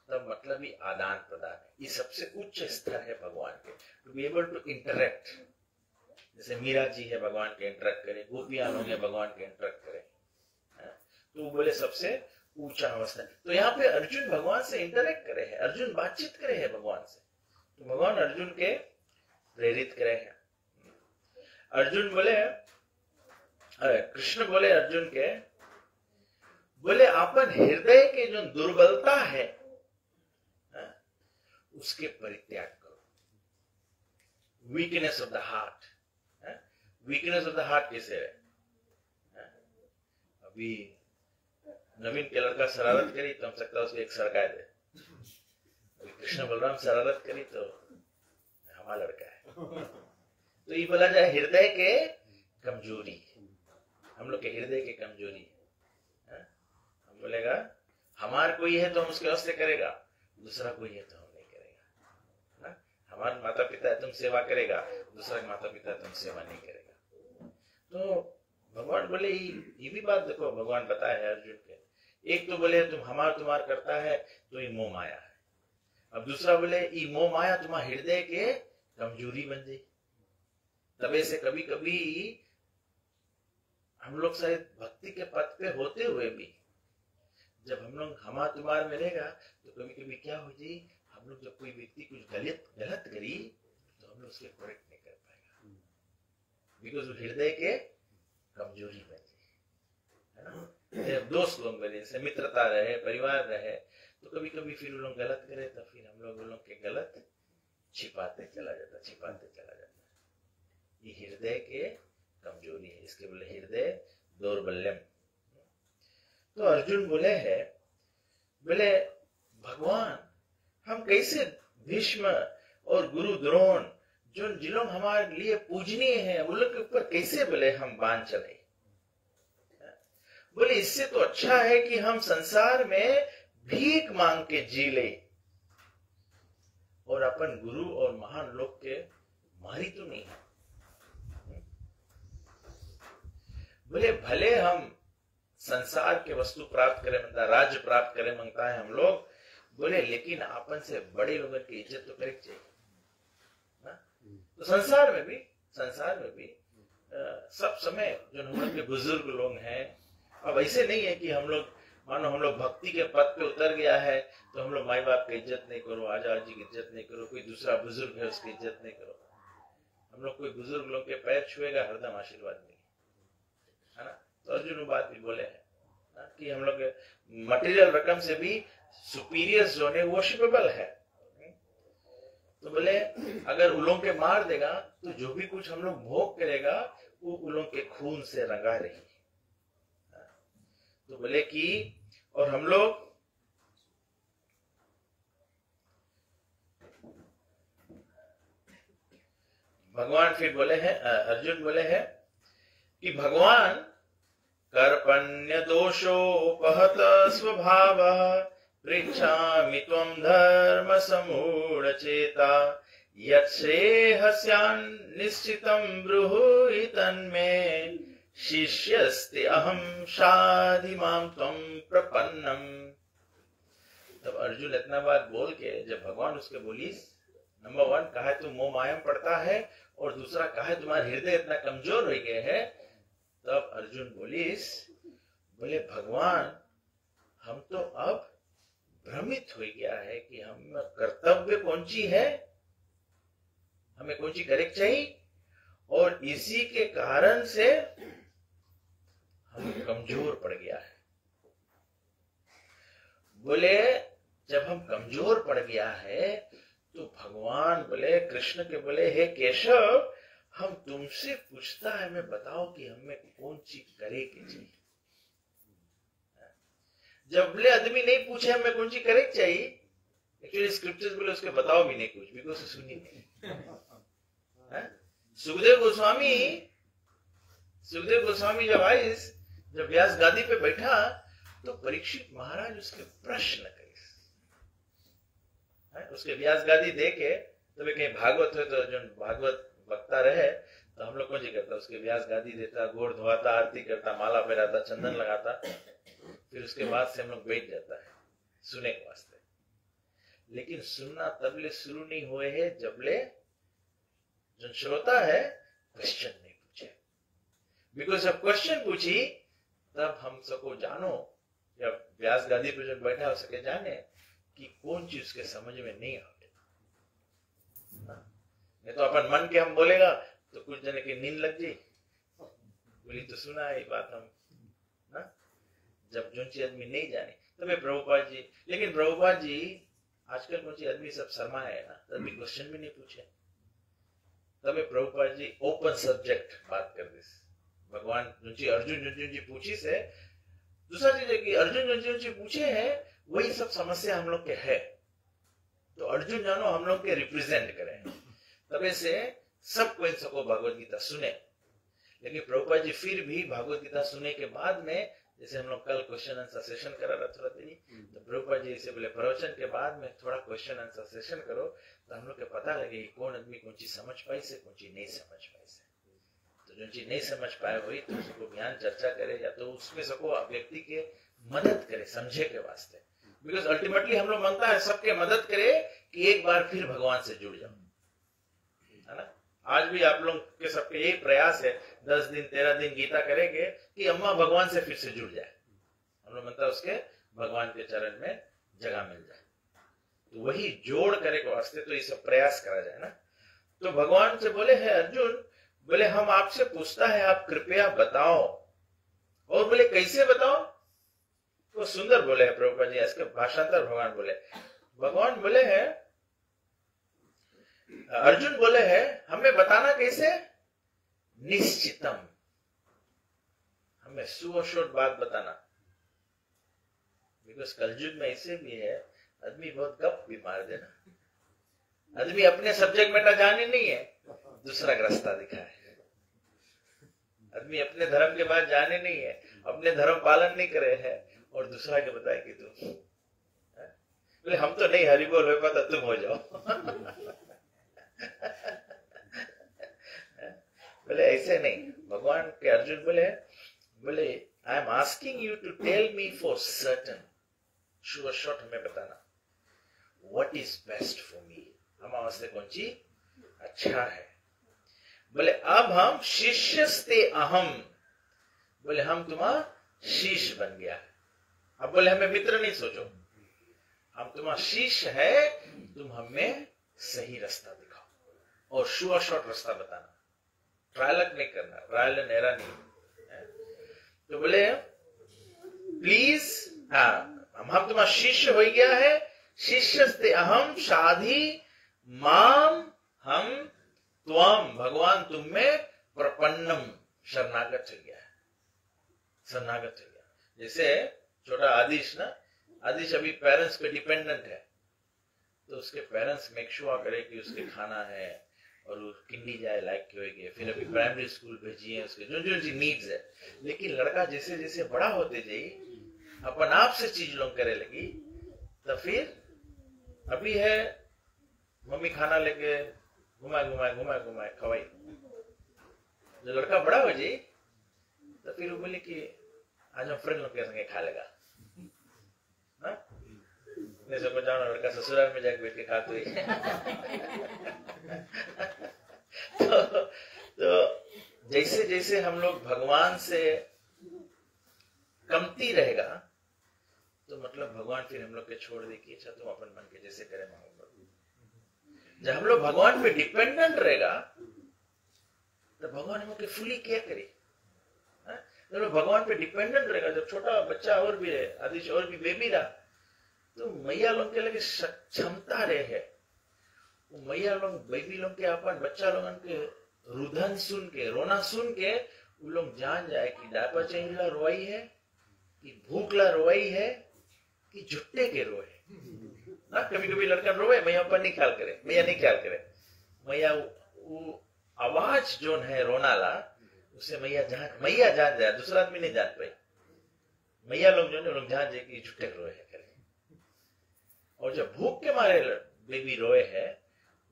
तब मतलब ही आदान प्रदान है। ये सबसे उच्च स्तर है भगवान के, to be able to interact. जैसे मीरा जी है, भगवान के इंटरेक्ट करे, गोपियां लोग है, भगवान के इंटरेक्ट करे, तो वो बोले सबसे ऊंचा अवस्था। तो यहाँ पे अर्जुन भगवान से इंटरेक्ट करे है, अर्जुन बातचीत करे है भगवान से, तो भगवान अर्जुन के प्रेरित करे हैं। अर्जुन बोले, कृष्ण बोले अर्जुन के, बोले अपन हृदय के जो दुर्बलता है उसके परित्याग करो। Weakness of the heart, weakness of the heart कैसे है? अभी नवीन के लड़का शरारत करी तो हम सकता है उसको एक सरकाए दे, अभी कृष्ण बलराम शरारत करी तो हमारा लड़का है। तो ये बोला जाए हृदय के कमजोरी, हम लोग के हृदय के कमजोरी है। हम बोलेगा हमार कोई है तो हम उसके वास्ते करेगा, दूसरा कोई है तो हम नहीं करेगा। हमारे माता पिता है तुम सेवा करेगा, दूसरा माता पिता है तुम सेवा नहीं करेगा। तो भगवान बोले ये भी बात देखो, भगवान बताया है अर्जुन के। एक तो बोले तुम हमार तुम्हार करता है तो ये मोह माया है, अब दूसरा बोले ये मोह माया तुम्हारे हृदय के कमजोरी बन जाए। तबे से कभी कभी हम लोग शायद भक्ति के पथ पे होते हुए भी जब हम लोग हमार तुम्हार मिलेगा तो कभी कभी क्या हो जाए, हम लोग जब कोई व्यक्ति कुछ गलत करी तो हम लोग उसके करेक्ट नहीं कर पाएगा, बिकॉज हृदय के कमजोरी बन जाए, है ना। दोस्त लोग बने, जैसे मित्रता रहे, परिवार रहे, तो कभी कभी फिर वो लोग गलत करे तो फिर हम लोग के गलत छिपाते चला जाता। ये हृदय के कमजोरी है, इसके बोले हृदय दौर्बल्यम। तो अर्जुन बोले है, बोले भगवान हम कैसे भीष्म और गुरु द्रोण जिन लोग हमारे लिए पूजनीय हैं, उन लोग के ऊपर कैसे बोले हम बाण चले। बोले इससे तो अच्छा है कि हम संसार में भीख मांग के जी ले और अपन गुरु और महान लोग के मारी तो नहीं। बोले भले हम संसार के वस्तु प्राप्त करें, मतलब राज्य प्राप्त करें मांगता है हम लोग, बोले लेकिन आपन से बड़े लोगों की इज्जत तो करे चाहिए ना। तो संसार में भी सब समय जो हम लोग के बुजुर्ग लोग हैं, अब ऐसे नहीं है कि हम लोग मानो हम लोग भक्ति के पद पे उतर गया है तो हम लोग माई बाप की इज्जत नहीं करो, आजा जी की इज्जत नहीं करो, कोई दूसरा बुजुर्ग है उसकी इज्जत नहीं करो। हम लोग कोई बुजुर्ग लोग के पैर छुएगा हरदम आशीर्वाद नहीं, है ना। तो अर्जुन बात भी बोले हैं ना कि हम लोग मटेरियल रकम से भी सुपीरियर जो है वर्शिपेबल है। तो बोले अगर उलों के मार देगा तो जो भी कुछ हम लोग भोग करेगा वो उलों के खून से रंगा रही। तो बोले कि और हम लोग भगवान फिर बोले हैं, अर्जुन बोले हैं कि भगवान कर्पण्य दोषोपहत स्वभाव पृच्छामि त्वं धर्म समूढ़ चेता यच्छ्रेयस्यान् निश्चितं ब्रूहि तन्मे शिष्यस्ते अहम शाधि मां त्वं प्रपन्नम। तब अर्जुन इतना बात बोल के जब भगवान उसके बोलीस, नंबर 1 कहा है तू मोह मायम पड़ता है, और दूसरा कहा है तुम्हारा हृदय इतना कमजोर हो गया है। तब अर्जुन बोलीस, बोले भगवान हम तो अब भ्रमित हो गया है कि हम कर्तव्य कौन सी है, हमें कौन सी करे चाहिए, और इसी के कारण से हम कमजोर पड़ गया है। बोले जब हम कमजोर पड़ गया है तो भगवान बोले, कृष्ण के बोले हे केशव हम तुमसे पूछता है, मैं बताओ कि हमें कौन सी करे के चाहिए। जब बोले आदमी नहीं पूछे हमें कौन सी करे चाहिए, एक्चुअली स्क्रिप्चर्स बोले उसके बताओ भी नहीं कुछ, बिकॉज सुनी नहीं। सुखदेव गोस्वामी जब आए, जब व्यास गादी पे बैठा तो परीक्षित महाराज उसके प्रश्न करे, उसके व्यास गादी देके, तो कहीं भागवत है तो जो भागवत वक्ता रहे तो हम लोग कौन सी करता, उसके व्यास गादी देता, गोड़ धोता, आरती करता, माला पहराता, चंदन लगाता, फिर उसके बाद से हम लोग बैठ जाता है सुने के वास्ते। लेकिन सुनना तबले शुरू नहीं हुए है जबले जो श्रोता है क्वेश्चन नहीं पूछे, बिकॉज जब क्वेश्चन पूछी तब हम सबको जानो, जब व्यास गादी पे जो बैठा हो सके जाने कि कौन चीज उसके समझ में नहीं आते। नहीं तो अपन मन के हम बोलेगा तो कुछ जने की नींद लग जाए, बोली तो सुना है ये बात हम ना, जब जो चीज आदमी नहीं जाने। तब प्रभुपाद जी, लेकिन प्रभुपाद जी आजकल कौन सी आदमी सब शर्मा है ना, तभी क्वेश्चन भी नहीं पूछे। तब प्रभुपाद जी ओपन सब्जेक्ट बात कर दिस, भगवान अर्जुन जी पूछी से। दूसरा चीज है कि अर्जुन जी पूछे है वही सब समस्या हम लोग के है, तो अर्जुन जानो हम लोग के रिप्रेजेंट करें, तब से सबको इन सबको भगवत गीता सुने। लेकिन प्रभुपाद जी फिर भी भगवत गीता सुने के बाद में, जैसे हम लोग कल क्वेश्चन आंसर सेशन करा रहा थोड़ा देरी, तो प्रभुपाद जी से बोले प्रवचन के बाद में थोड़ा क्वेश्चन आंसर सेशन करो, तो हम लोग को पता लगे कि कौन आदमी कौन चीज समझ पाई से, कौन चीज नहीं समझ पाई से। तो जो चीज नहीं समझ पाए हुई तो उसको ज्ञान चर्चा करे, या तो उसमें सबको व्यक्ति के मदद करे समझे के वास्ते। बिकॉज अल्टीमेटली हम लोग मांगता है सबके मदद करे कि एक बार फिर भगवान से जुड़ जाओ, है ना। आज भी आप लोग के सबके यही प्रयास है, 10 दिन 13 दिन गीता करेंगे कि अम्मा भगवान से फिर से जुड़ जाए, हम लोग मतलब उसके भगवान के चरण में जगह मिल जाए। तो वही जोड़ करे के वास्ते तो ये सब प्रयास करा जाए ना। तो भगवान से बोले है अर्जुन, बोले हम आपसे पूछता है आप कृपया बताओ, और बोले कैसे बताओ, तो सुंदर बोले है प्रभुपाद जी। इसके भाषांतर भगवान बोले हैं, अर्जुन बोले हैं हमें बताना कैसे, निश्चितम, हमें सुअशोर बात बताना। बिकॉज कलयुग में ऐसे भी है आदमी बहुत गप भी मार देना, आदमी अपने सब्जेक्ट मैटर जाने नहीं है, दूसरा का रास्ता दिखाए। आदमी अपने धर्म के बाद जाने नहीं है, अपने धर्म पालन नहीं करे है, और दूसरा के बताए कि तुम बोले हम तो नहीं हरि बोल हो पाता, तुम हो जाओ। बोले ऐसे नहीं, भगवान के अर्जुन बोले बोले I am asking you to tell me for certain, sure shot हमें बताना, what is best for me, हमारे वास्ते कौन चीज अच्छा है। बोले अब हम शिष्यस्ते अहम, बोले हम तुम्हारा शिष्य बन गया। अब बोले हमें मित्र नहीं सोचो, हम तुम्हारा शिष्य है, तुम हमें सही रास्ता दिखाओ और श्योर शॉट रास्ता बताना, ट्रायल नहीं करना, ट्रायल एंड एरर नहीं। तो बोले प्लीज, हाँ हम तुम्हारा शिष्य हो गया है, शिष्यस्ते अहम शाधि माम, हम त्वम भगवान तुम में प्रपन्नम, शरणागत हो गया है, शरणागत हो गया। जैसे छोटा आदिश ना, आदिश अभी पेरेंट्स पे डिपेंडेंट है, तो उसके पेरेंट्स मेक श्योर करे कि उसके खाना है और वो किंडी जाए लायक के होगी, फिर अभी प्राइमरी स्कूल भेजिए, उसके जो जो नीड्स है। लेकिन लड़का जैसे जैसे बड़ा होते जाए अपन आप से चीज लोग करे लगी, तो फिर अभी है मम्मी खाना लेके घुमाए खवाई, जो लड़का बड़ा हो जाए तो फिर वो बोले कि आज हम फ्रेंड लोग के संगे खा लेगा, जैसे को जाओ लड़का ससुराल में जाके बैठ के खाते ही तो जैसे जैसे हम लोग भगवान से कमती रहेगा, तो मतलब भगवान फिर हम लोग के छोड़ दे कि अच्छा तुम अपन मन के जैसे करे मांगो। जब हम लोग भगवान पे डिपेंडेंट रहेगा, तो भगवान हम लोग के फुली केयर करे। जब लोग भगवान पे डिपेंडेंट रहेगा, जब छोटा बच्चा और भी है, आदिश और भी बेबी रहा, तो मैया लोग के लगे क्षमता रहे है, वो मैया लोग बेबी लोग के अपन बच्चा लोगन के रुदन सुन के, रोना सुन के वो लोग जान जाए कि डायपर चेंज ला रोई है, कि भूख ला रोई है, कि जुट्टे के रोए ना। कभी कभी लड़का रोए, मैया पर नहीं ख्याल करे, मैया नहीं ख्याल करे, मैया वो आवाज जो है रोना ला, उसे मैया जान जाए, दूसरा आदमी नहीं जान पाई। मैया लोग जो लोग जान जाए कि जुट्टे रोए है करे। और जब भूख के मारे बेबी रोए है,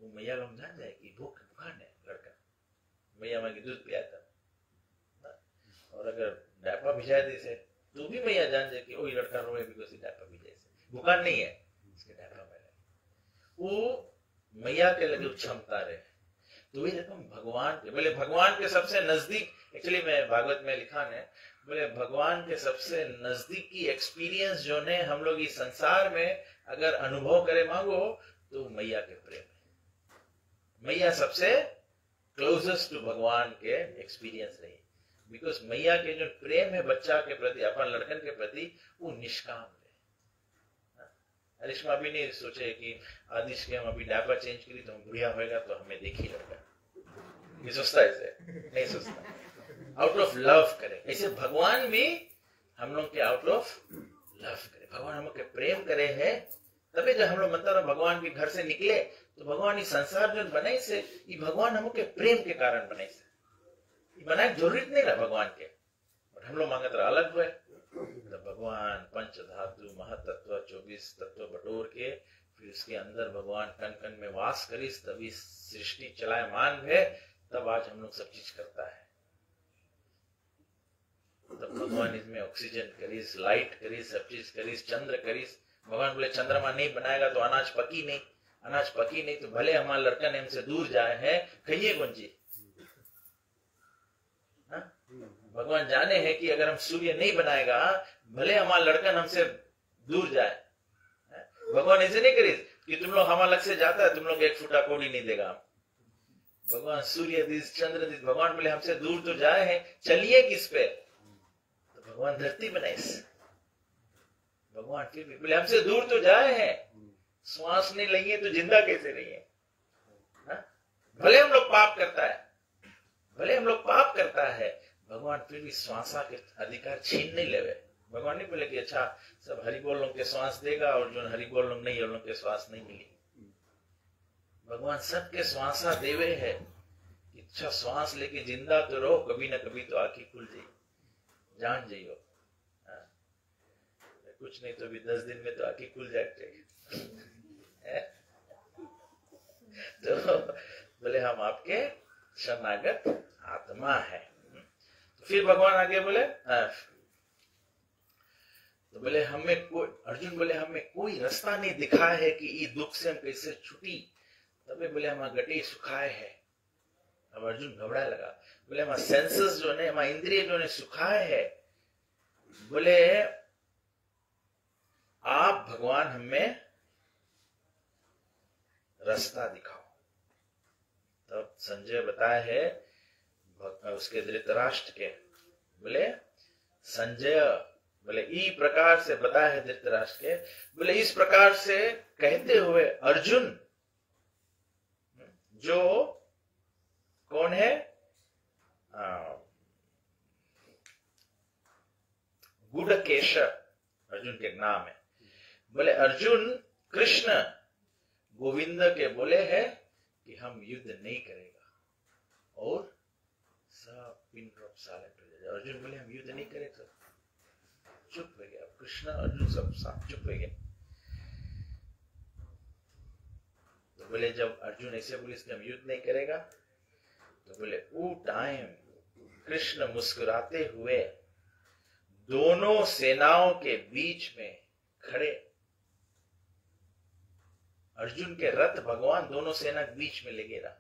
वो मैया लोग जान जाए कि भूखान है लड़का, मैया मांगी दूध पियाता। और अगर डायपर भिजाए दे से, तो भी मैया जान जाए कि वही लड़का रोए बिकॉज डायपर भिजाए से, भूखान नहीं है, इसके डायपर में वो मैया के लगे क्षमता रहे। तो वही रकम भगवान के, बोले भगवान के सबसे नजदीक, एक्चुअली मैं भागवत में लिखा है, बोले भगवान के सबसे नजदीकी एक्सपीरियंस जो ने हम लोग इस संसार में अगर अनुभव करे मांगो, तो मैया के प्रेम है। मैया सबसे क्लोजेस्ट टू भगवान के एक्सपीरियंस रही, बिकॉज मैया के जो प्रेम है बच्चा के प्रति, अपन लड़कन के प्रति, वो निष्काम है। अरिश्मा भी नहीं सोचे कि आदिश के हम अभी डायपर चेंज करी तो हम बुढ़िया होएगा तो हमें देखी लड़का, ये सोचता ऐसे नहीं सोचता, आउट ऑफ लव करे। ऐसे भगवान भी हम लोग के आउट ऑफ लव करे, भगवान हम लोग के प्रेम करे है, तभी जब हम लोग मतलब भगवान के घर से निकले, तो भगवान ये संसार जो बनाई से, ये भगवान हम लोग के प्रेम के कारण बनाई से, ये बनाए जरूरत नहीं रहा भगवान के, और हम लोग मांगत रहा अलग हुए। तो भगवान पंच धातु महतत्व 24 तत्व बटोर के, फिर उसके अंदर भगवान कण कण में वास करिस, तभी सृष्टि चलायमान है, तब आज हम लोग सब चीज करता है। तब भगवान इसमें ऑक्सीजन करिस, लाइट करिस, सब चीज करिस, चंद्र करिस। भगवान बोले चंद्रमा नहीं बनाएगा तो अनाज पकी नहीं, अनाज पकी नहीं तो भले हमारा लड़का ने हमसे दूर जाए है, कहिए कौन चीज। भगवान जाने हैं कि अगर हम सूर्य नहीं बनाएगा, भले हमारा लड़का हमसे दूर जाए, भगवान ऐसे नहीं करी कि तुम लोग हमारा लग से जाता है, तुम लोग एक फुटा कोड़ी नहीं देगा। भगवान सूर्य दिस चंद्र दिस, भगवान बोले हमसे दूर तो जाए हैं, चलिए किस पे, तो भगवान धरती बनाए। भगवान फिर भी बोले हमसे दूर तो जाए हैं, श्वास नहीं लेंगे तो जिंदा कैसे रहिए। भले हम लोग पाप करता है, भले हम लोग पाप करता है, भगवान फिर भी श्वासा के अधिकार छीन नहीं लेवे। भगवान नहीं बोले कि अच्छा सब हरि बोल लोग के श्वास देगा और जो हरि बोल लोग नहीं है, लोग के श्वास नहीं मिली। भगवान सबके श्वासा देवे है, अच्छा श्वास लेके जिंदा तो रहो, कभी ना कभी तो आंखें खुल जाए, जान जाइयो। कुछ नहीं तो भी 10 दिन में तो आंखें खुल जाए। तो बोले हम आपके शरणागत आत्मा है। फिर भगवान आगे बोले तो बोले अर्जुन बोले हमें कोई रास्ता नहीं दिखा है कि ये दुख से हम कैसे छुटी। तभी बोले हमारा गटे सुखाए है। अब अर्जुन घबराने लगा, बोले हमारा सेंसेस जो ने, हमारा इंद्रिय जो ने सुखाए है। बोले आप भगवान हमें रास्ता दिखाओ। तब संजय बताया है उसके धृतराष्ट्र के, बोले संजय बोले ई प्रकार से बताया है धृतराष्ट्र के, बोले इस प्रकार से कहते हुए अर्जुन जो कौन है गुडकेश अर्जुन के नाम है। बोले अर्जुन कृष्ण गोविंद के बोले हैं कि हम युद्ध नहीं करेगा और सब पिन ड्रॉप साइलेंट हो जाए। अर्जुन बोले हम युद्ध नहीं करेगा, चुप हो गया। कृष्ण अर्जुन सब साथ चुप हो गए। तो बोले जब अर्जुन ऐसे बोले इसलिए हम युद्ध नहीं करेगा, तो बोले वो टाइम कृष्ण मुस्कुराते हुए दोनों सेनाओं के बीच में खड़े, अर्जुन के रथ भगवान दोनों सेना के बीच में लगे रहा।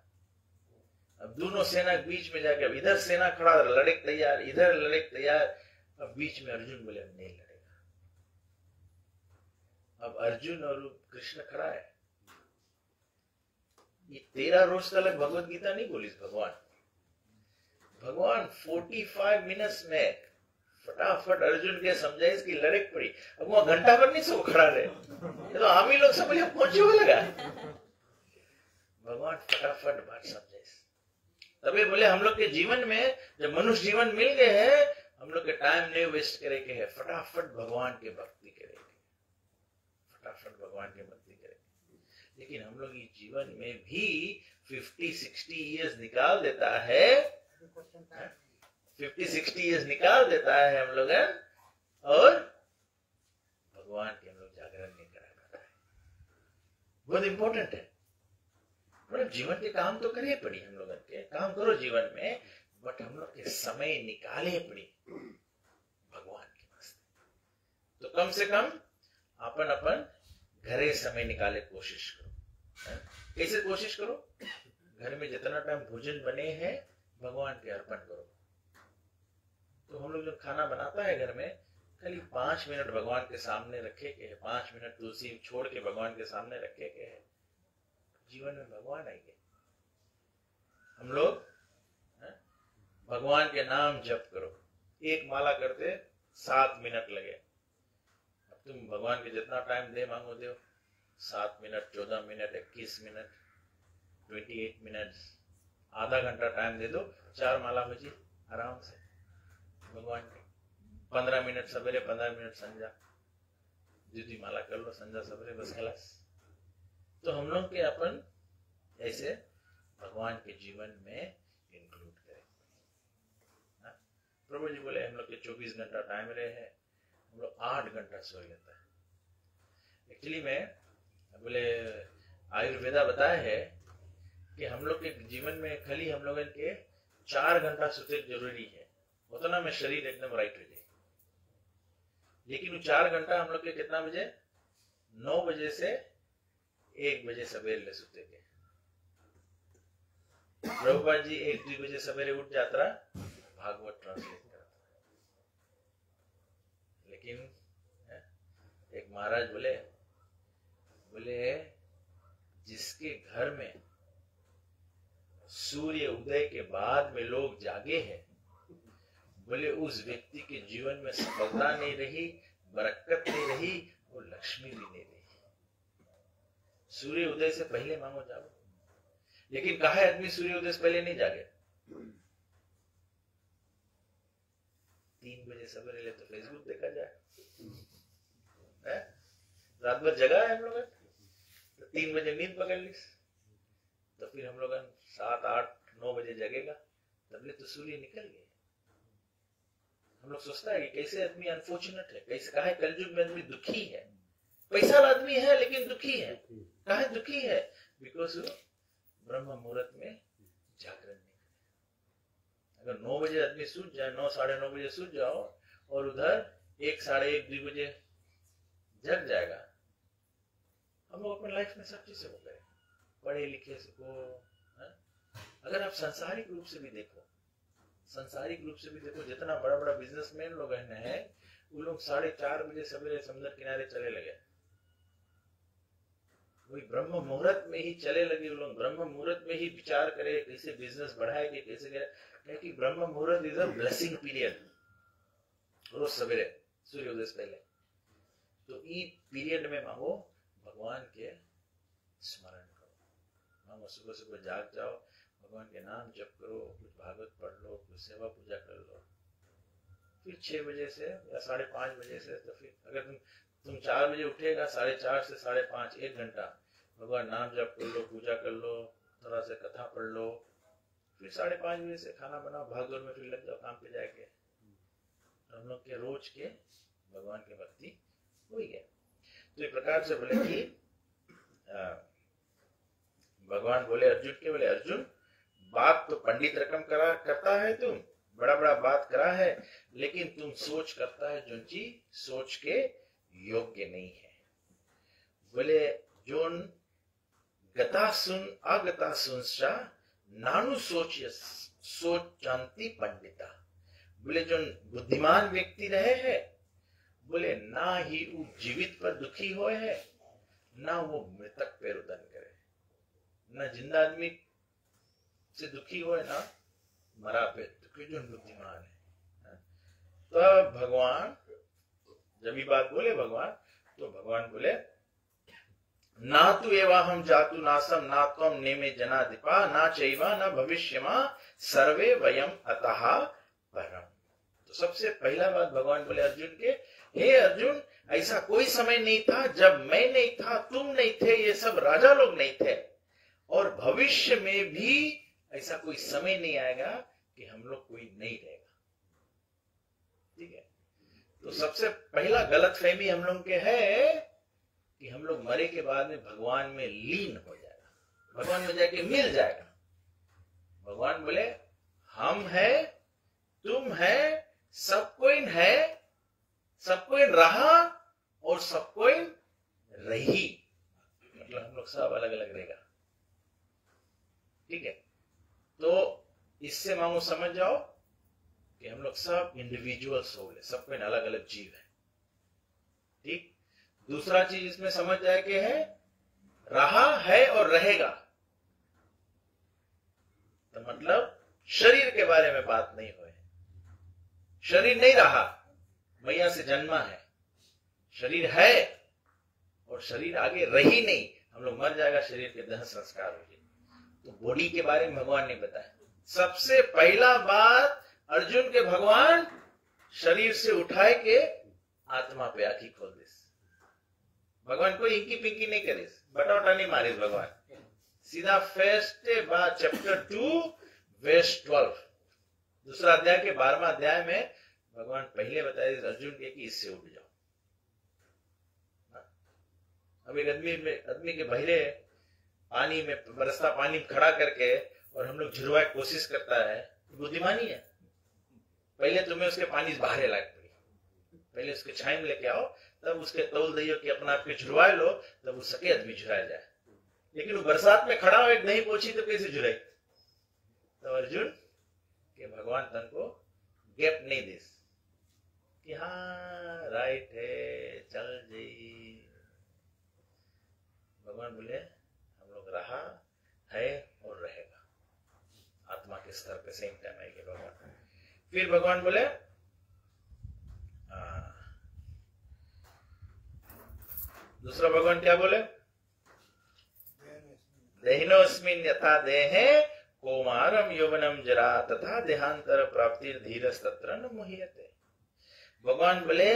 अब दोनों सेना के बीच में जाके अब इधर सेना खड़ा लड़े तैयार, इधर लड़े तैयार। अब बीच में अर्जुन बोले नहीं लड़ेगा। अब अर्जुन और कृष्ण खड़ा है। ये 13 रोज तक भगवत गीता नहीं बोली भगवान 45 मिनट्स में फटाफट अर्जुन के समझाइश की लड़क पड़ी। अब वहां घंटा पर नहीं सब खड़ा रहे, तो हम ही लोग सब बोले पहुंचे हुए लगा। भगवान फटाफट बात समझाइश। तभी बोले हम लोग के जीवन में जब मनुष्य जीवन मिल गए हैं, हम लोग के टाइम नहीं वेस्ट करेंगे है, फटाफट भगवान के भक्ति करेंगे, फटाफट भगवान के भक्ति करेंगे। लेकिन हम लोग इस जीवन में भी 50-60 इयर्स निकाल देता है, 50-60 इयर्स निकाल देता है हम लोग, और भगवान के हम लोग जागरण नहीं करा पाता है। बहुत इंपॉर्टेंट है। मतलब जीवन के काम तो करे पड़ी, हम लोग के काम करो जीवन में, बट हम लोग के समय निकाले पड़ी भगवान के वास्ते। तो कम से कम अपन घरे समय निकाले कोशिश करो। कैसे कोशिश करो? घर में जितना टाइम भोजन बने हैं भगवान के अर्पण करो। तो हम लोग जब खाना बनाता है घर में, खाली 5 मिनट भगवान के सामने रखे के है, 5 मिनट तुलसी छोड़ के भगवान के सामने रखे के है, जीवन में भगवान आएंगे। हम लोग भगवान के नाम जप करो। एक माला करते 7 मिनट लगे। अब तुम भगवान के जितना टाइम दे मांगो दो, 7 मिनट, 14 मिनट, 21 मिनट, 28 मिनट, आधा घंटा टाइम दे दो, 4 माला हो जी आराम से भगवान के। 15 मिनट सवेरे, 15 मिनट संध्या, द्वितीय माला कर लो संध्या सवेरे, बस खलास। तो हम लोग के अपन ऐसे भगवान के जीवन में इंक्लूड करें। प्रभु जी बोले हम लोग के 24 घंटा टाइम रहे हैं, हम लोग 8 घंटा सो लेता है। एक्चुअली में बोले आयुर्वेदा बताया है कि हम लोग के जीवन में खाली हम लोगों के 4 घंटा सोते जरूरी है, उतना में शरीर एकदम राइट हो जाए। लेकिन वो 4 घंटा हम लोग के कितना बजे? 9 बजे से 1 बजे सवेरे ले सोते के। प्रभुपाद जी 1-2 बजे सवेरे उठ जाता, भागवत ट्रांसलेट करता। लेकिन एक महाराज बोले जिसके घर में सूर्य उदय के बाद में लोग जागे हैं, बोले उस व्यक्ति के जीवन में सफलता नहीं रही, बरकत नहीं रही, और लक्ष्मी भी नहीं रही। सूर्य उदय से पहले मांगो जाओ। लेकिन कहा है आदमी सूर्य उदय से पहले नहीं जागे। 3 बजे सवेरे ले तो फेसबुक देखा जाए, रात भर जगा है हम लोग, तो 3 बजे नींद पकड़ ली, तो फिर हम लोग 7, 8, 9 बजे जगेगा, तबले तो सूर्य निकल गए। हम लोग सोचता है कि कैसे आदमी अनफॉर्चुनेट है, कैसे कहा है कलयुग में आदमी दुखी है। पैसा आदमी है लेकिन दुखी है। कहा दुखी है? बिकॉज ब्रह्म मुहूर्त में जागरण नहीं अगर 9 बजे आदमी सूझ जाए, 9 साढ़े 9 बजे सूझ जाओ और उधर 1 साढ़े 1 2 बजे जग जाएगा। हम लोग अपने लाइफ में सब चीज से वो करें, पढ़े लिखे को। अगर आप सांसारिक रूप से भी देखो, सांसारिक रूप से भी देखो, जितना बड़ा बड़ा बिजनेसमैन लोग हैं वो लोग 4:30 बजे सवेरे समुद्र किनारे चले लगे, वही ब्रह्म मुहूर्त में ही चले लगे। वो लोग ब्रह्म मुहूर्त में ही विचार करे कैसे बिजनेस बढ़ाएंगे, कैसे करे, क्योंकि ब्रह्म मुहूर्त इज अ ब्लेसिंग पीरियड। रोज सवेरे सूर्योदय से पहले, तो ई पीरियड में मांगो भगवान के स्मरण करो, मांगो सुबह सुबह जाग जाओ, भगवान के नाम जप करो, कुछ भागवत पढ़ लो, कुछ सेवा पूजा कर लो। फिर 6 बजे से या 5:30 बजे से, तो फिर अगर तुम 4 बजे उठेगा, 4:30 से 5:30 1 घंटा भगवान नाम जप कर लो, पूजा कर लो, थोड़ा सा कथा पढ़ लो। फिर 5:30 बजे से खाना बनाओ, भागदौड़ में फिर लग जाओ काम पे जाके। हम लोग के रोज के भगवान की भक्ति हो ही गया। तो इस प्रकार से बोले कि भगवान बोले अर्जुन के, बोले अर्जुन बात तो पंडित रकम करता है, तुम बड़ा बड़ा बात करा है, लेकिन तुम सोच करता है जो चीज सोच के योग्य नहीं है। बोले जोन गता सुन अगता सुनसा नानु सोचांति पंडिता। बोले जो बुद्धिमान व्यक्ति रहे हैं, बोले ना ही वो जीवित पर दुखी होए है, ना वो मृतक पे रुदन करे, ना जिंदा आदमी से दुखी होए, ना मरा पे दुखी, जो बुद्धिमान है। तो भगवान जब ये बात बोले भगवान, तो भगवान बोले ना तु एवाहम जातु नासम ना त्वम नेमे जनाधिपा ना चैवा ना भविष्यमा सर्वे वयम अतः परम। तो सबसे पहला बात भगवान बोले अर्जुन के, हे अर्जुन ऐसा कोई समय नहीं था जब मैं नहीं था, तुम नहीं थे, ये सब राजा लोग नहीं थे, और भविष्य में भी ऐसा कोई समय नहीं आएगा कि हम लोग कोई नहीं रहेगा। ठीक है, तो सबसे पहला गलतफहमी हम लोग के है कि हम लोग मरे के बाद में भगवान में लीन हो जाएगा, भगवान में जाके मिल जाएगा। भगवान बोले हम है, तुम है, सब कोई है, सब कोई रहा और सब कोई रही, मतलब हम लोग सब अलग अलग रहेगा। ठीक है, तो इससे मानो समझ जाओ कि हम लोग सब इंडिविजुअल सोल है, सब कोई अलग अलग जीव है। ठीक, दूसरा चीज इसमें समझ जाए कि है रहा है और रहेगा, तो मतलब शरीर के बारे में बात नहीं हुई। शरीर नहीं रहा, मैया से जन्मा है, शरीर है और शरीर आगे रही नहीं, हम लोग मर जाएगा, शरीर के दहन संस्कार हो जाए। तो बॉडी के बारे में भगवान ने बताया। सबसे पहला बात अर्जुन के भगवान शरीर से उठाए के आत्मा पे आंखी खोल दे। भगवान कोई इंकी पिंकी नहीं करे, बटौटा नहीं मारे भगवान, सीधा फर्स्ट बात चैप्टर 2 वर्स 12 दूसरा अध्याय के 12वां अध्याय में भगवान पहले बताए अर्जुन के कि इससे उठ जाओ। अब एक आदमी के बहरे पानी में बरसता पानी खड़ा करके और हम लोग झुरवाए कोशिश करता है, बुद्धिमानी है। पहले तुम्हें उसके पानी बाहर लायक पड़ी, पहले उसके छाई में लेके आओ, तब उसके तौल दैयो कि अपना आपके झुरवा लो, तब वो सके आदमी झुराया जाए। लेकिन वो बरसात में खड़ा हो एक नहीं पहुंची तो कैसे झुराई? तो अर्जुन के भगवान तन को गैप नहीं दे कि हाँ राइट है, चल जी। भगवान बोले हम लोग रहा है और रहेगा, आत्मा के स्तर पे सेम टाइम आएंगे भगवान। फिर भगवान बोले दूसरा भगवान क्या बोले, देहिनोस्मिन् यथा देहे कौमारम यौवनम जरा तथा देहांतर प्राप्ति धीरस्तत्र न मुह्यते। भगवान बोले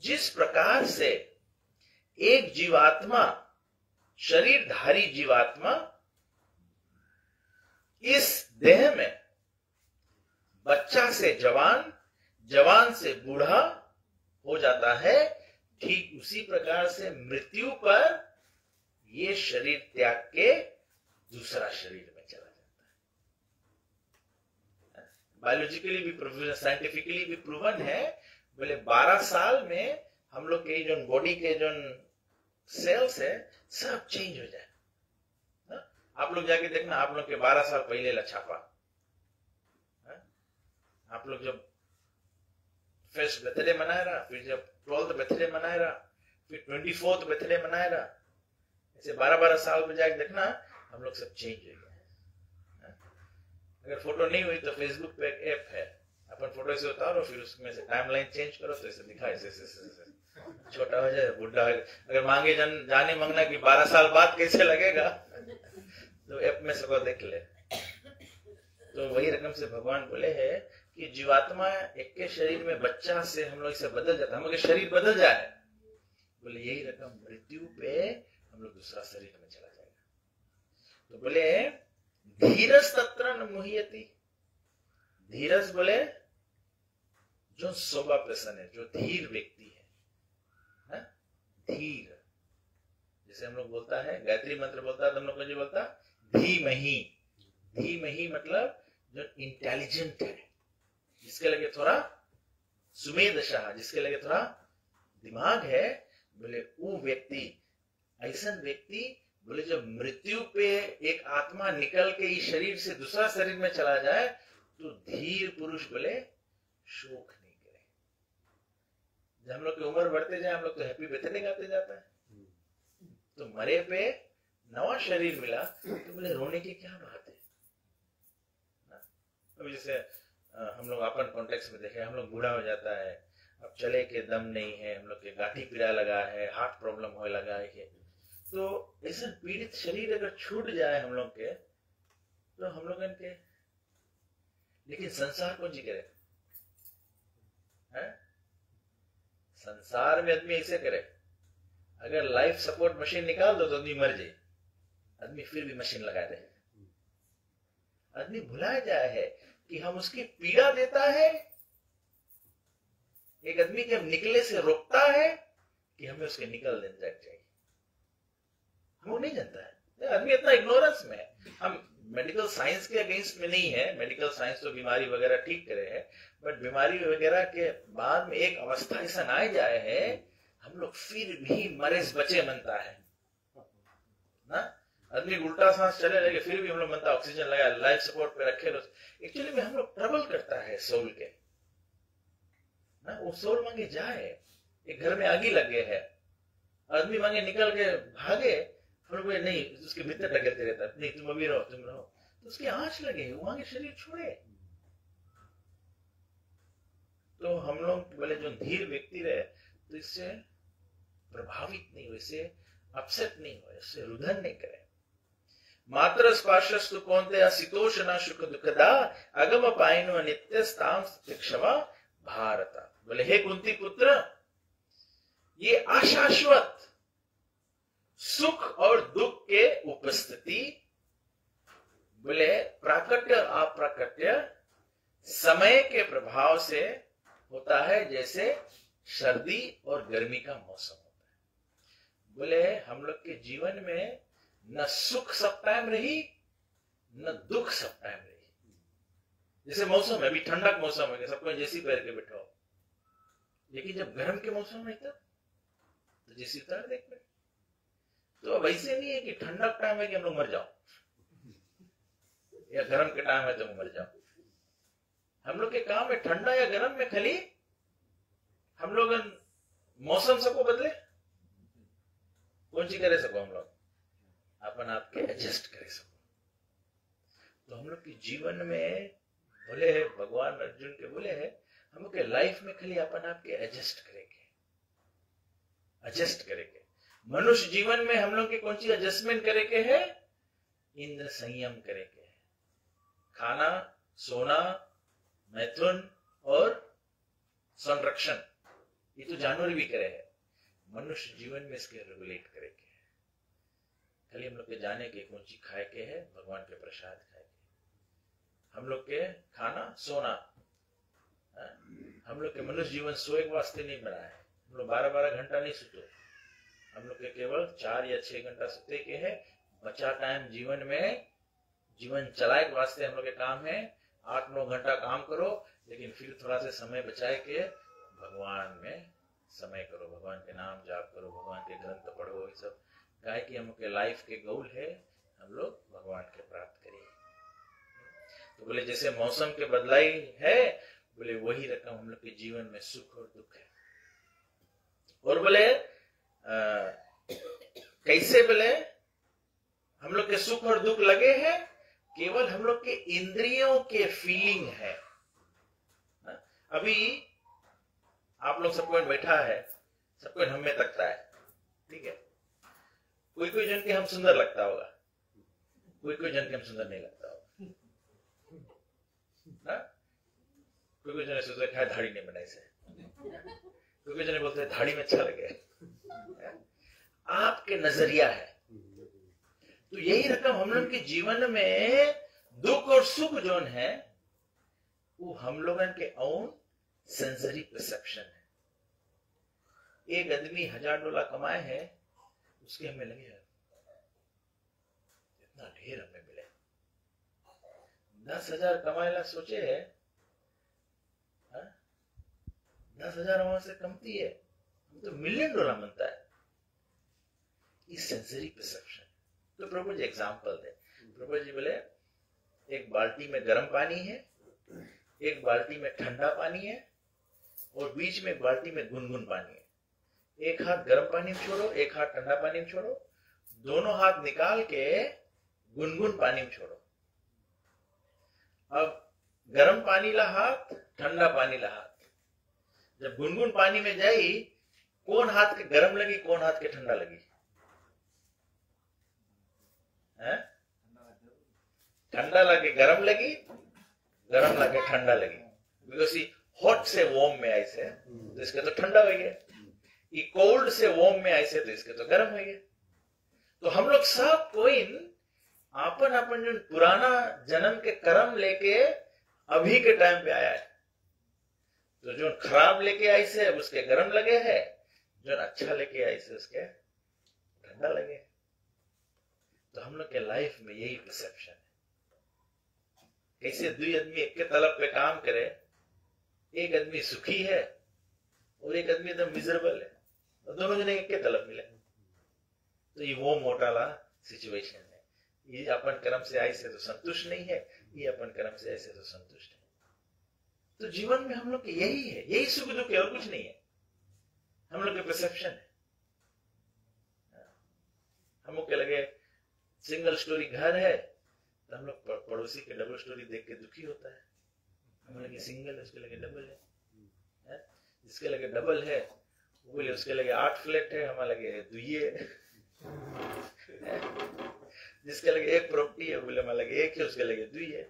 जिस प्रकार से एक जीवात्मा, शरीरधारी जीवात्मा इस देह में बच्चा से जवान, जवान से बूढ़ा हो जाता है, ठीक उसी प्रकार से मृत्यु पर ये शरीर त्याग के दूसरा शरीर में चला जाता है। बायोलॉजिकली भी प्रूवन, साइंटिफिकली भी प्रूवन है। बोले 12 साल में हम लोग के जो बॉडी के जो सेल्स है सब चेंज हो जाए। आप लोग जाके देखना, आप लोग के 12 साल पहले ला छापा, आप लोग जब फर्स्ट बर्थडे मनाए रहा, फिर जब 12th बर्थडे मनाए रहा, फिर 24th बर्थडे मनाए रहा, ऐसे 12-12 साल में जाके देखना हम लोग सब चेंज हो गए। अगर फोटो नहीं हुई तो फेसबुक पे एक ऐप है, अपन फोटो से उतारो, फिर उसमें से टाइमलाइन चेंज करो तो ऐसे दिखा, ऐसे छोटा हो जाए, बुढ़ा हो। अगर मांगे जाने मांगना कि 12 साल बाद कैसे लगेगा, तो ऐप में सबको देख ले। तो वही रकम से भगवान बोले है कि जीवात्मा एक के शरीर में बच्चा से हम लोग से बदल जाता है, हम लोग के शरीर बदल जाए। बोले यही रकम मृत्यु पे हम लोग दूसरा शरीर में चला जाएगा। तो बोले धीरज तत्र न मुह्यति। धीरज बोले जो सोबा पर्सन है, जो धीर व्यक्ति है, धीर। जैसे हम लोग बोलता है, गायत्री मंत्र बोलता है तो हम लोग को बोलता धीमहि। धीमहि मतलब जो इंटेलिजेंट है, जिसके लगे थोड़ा सुमेधशाह, जिसके लगे थोड़ा दिमाग है, बोले वो व्यक्ति, ऐसा व्यक्ति बोले जब मृत्यु पे एक आत्मा निकल के इस शरीर से दूसरा शरीर में चला जाए तो धीर पुरुष बोले शोक नहीं करे। जब हम लोग की उम्र बढ़ते जाए, हम लोग तो हैप्पी बर्थडे गाते जाता है, तो मरे पे नवा शरीर मिला तो बोले रोने की क्या बात है। अभी जैसे हम लोग अपन कॉन्टेक्स्ट में देखे, हम लोग बूढ़ा हो जाता है, अब चले के दम नहीं है, हम लोग के गाठी पीड़ा लगा है, हार्ट प्रॉब्लम होने लगा है, तो ऐसा पीड़ित शरीर अगर छूट जाए हम लोग के, तो हम लोग इनके, लेकिन संसार कौन जी करे है? संसार में आदमी ऐसे करे, अगर लाइफ सपोर्ट मशीन निकाल दो तो आदमी मर जाए, आदमी फिर भी मशीन लगा दे। आदमी भुला जाए है कि हम उसकी पीड़ा देता है, एक आदमी के निकले से रोकता है कि हमें उसके निकल देना चाहिए। हम नहीं जानता है, आदमी इतना इग्नोरेंस में है। हम मेडिकल साइंस के अगेंस्ट में नहीं है, मेडिकल साइंस तो बीमारी वगैरह ठीक करे है, बट बीमारी वगैरह के बाद में एक अवस्था ऐसा ना जाए है, हम लोग फिर भी मरीज बचे मनता है ना। आदमी उल्टा सांस चले लगे, फिर भी हम लोग मनता ऑक्सीजन लगा, लाइफ सपोर्ट पे रखे। एक्चुअली में हम लोग ट्रबल करता है सोल के ना, वो सोल मांगे जाए। एक घर में आगी लगे है, आदमी मांगे निकल के भागे, फिर वो नहीं, उसके भीतर लगते रहता है, नहीं तुम अभी रहो, तुम रहो, तो उसकी आंच लगे, वो मांगे शरीर छोड़े। तो हम लोग बोले जो धीर व्यक्ति रहे तो इससे प्रभावित नहीं हो, इससे अपसेट नहीं हो, इससे रुदन नहीं करे। मात्र स्पर्शस्तु कौन्तेय शीतोष्ण सुख दुखदा अगम पाइनो नित्यस्तां क्षमा भारत। बोले हे कुंती पुत्र, ये अशाश्वत सुख और दुख के उपस्थिति, बोले प्राकट्य अप्राकट्य समय के प्रभाव से होता है, जैसे सर्दी और गर्मी का मौसम होता है। बोले हम लोग के जीवन में न सुख सब टाइम रही, न दुख सब टाइम रही। जैसे मौसम है, अभी ठंडा का मौसम है, सबको जैसी पहन के बैठो, लेकिन जब गर्म के मौसम में तब तो जैसी उतार देख ले। तो अब ऐसे नहीं है कि ठंडा का टाइम है कि हम लोग मर जाओ, या गर्म के टाइम है तो मर जाओ। हम लोग के काम है ठंडा या गर्म में खाली हम लोग मौसम सबको बदले, कौन सी करे सको, हम लोग अपन आपके एडजस्ट करे सको। तो हम लोग के जीवन में बोले है, भगवान अर्जुन के बोले है, हम लोग के लाइफ में खाली अपन आपके एडजस्ट करेंगे, एडजस्ट करेंगे। मनुष्य जीवन में हम लोग के कौन सी एडजस्टमेंट करेंगे है? इंद्र संयम करेंगे, खाना, सोना, मैथुन और संरक्षण, ये तो जानवर भी करे है, मनुष्य जीवन में इसके रेगुलेट करेंगे। खाली हम लोग के जाने के कौन सी खाए के है, भगवान के प्रसाद खाए के। हम लोग के खाना, सोना, हम लोग के मनुष्य जीवन सोए के वास्ते नहीं बना है। हम लोग 12-12 घंटा नहीं सुतो, हम लोग के केवल 4 या 6 घंटा सुते के है। बचा टाइम जीवन में जीवन चलाए के वास्ते हम लोग के काम है 8-9 घंटा काम करो, लेकिन फिर थोड़ा सा समय बचाए के भगवान में समय करो, भगवान के नाम जाप करो, भगवान के ग्रंथ पढ़ो। ये सब काहे कि हम लोग के लाइफ के गोल है हम लोग भगवान के प्राप्त करें। तो बोले जैसे मौसम के बदलाई है, बोले वही रकम हम लोग के जीवन में सुख और दुख है। और बोले कैसे, बोले हम लोग के सुख और दुख लगे हैं केवल हम लोग के इंद्रियों के फीलिंग है। अभी आप लोग सबको बैठा है, सबको हम में तकता है, ठीक है। कोई कोई जन के हम सुंदर लगता होगा, कोई कोई जन के हम सुंदर नहीं लगता होगा। कोई कोई जन सोचता है दाढ़ी नहीं बनाई से, कोई कोई जन बोलते हैं दाढ़ी में अच्छा लगे। आपके नजरिया है। तो यही रकम हम लोग के जीवन में दुख और सुख जोन है वो हम लोगों के ओन सेंसरी परसेप्शन है। एक आदमी $1000 कमाए है, उसके हमें लगे इतना ढेर हमें मिले। 10,000 कमाएला सोचे है, 10,000 वहां से कमती है, तो $1,000,000 बनता है। इस सेंसरी परसेप्शन। तो प्रभु जी एग्जाम्पल दे। प्रभु जी बोले एक बाल्टी में गर्म पानी है, एक बाल्टी में ठंडा पानी है, और बीच में एक बाल्टी में गुनगुन पानी है। एक हाथ गर्म पानी में छोड़ो, एक हाथ ठंडा पानी में छोड़ो, दोनों हाथ निकाल के गुनगुन पानी में छोड़ो। अब गर्म पानी ला हाथ, ठंडा पानी ला हाथ। जब गुनगुन पानी में जाई, कौन हाथ के गर्म लगी, कौन हाथ के ठंडा लगी? ठंडा लगे गर्म लगी, गर्म लगे ठंडा लगी। बिकॉज हॉट से वार्म में ऐसे तो इसके तो ठंडा हो गया, ये कोल्ड से वार्म में ऐसे तो इसके तो गर्म हो गया। तो हम लोग सब कोई अपन अपन जो पुराना जन्म के कर्म लेके अभी के टाइम पे आया है। तो जो खराब लेके आई से उसके गर्म लगे है, जो अच्छा लेके आई से उसके ठंडा लगे। तो हम लोग के लाइफ में यही परसेप्शन है। कैसे दो आदमी एक के तलब पे काम करे, एक आदमी सुखी है और एक आदमी एकदम मिजरेबल है, और दोनों जने एक के तलब मिले। तो ये वो मोटाला सिचुएशन है। ये अपन कर्म से आई से तो संतुष्ट नहीं है, ये अपन कर्म से ऐसे तो संतुष्ट है। तो जीवन में हम लोग के यही है, यही सुख दुख है, और कुछ नहीं है। हम लोग के परसेप्शन है। हम लोग के लगे सिंगल स्टोरी घर है, तो हम लोग पड़ोसी के डबल स्टोरी देख के दुखी होता है। हमें लगे सिंगल है, उसके लगे डबल है। जिसके लगे डबल है वो बोले उसके लगे 8 फ्लैट है, हमारे लगे 2 है। जिसके लगे 1 प्रॉपर्टी है, बोले हमारे लगे 1 है, उसके लगे 2 है।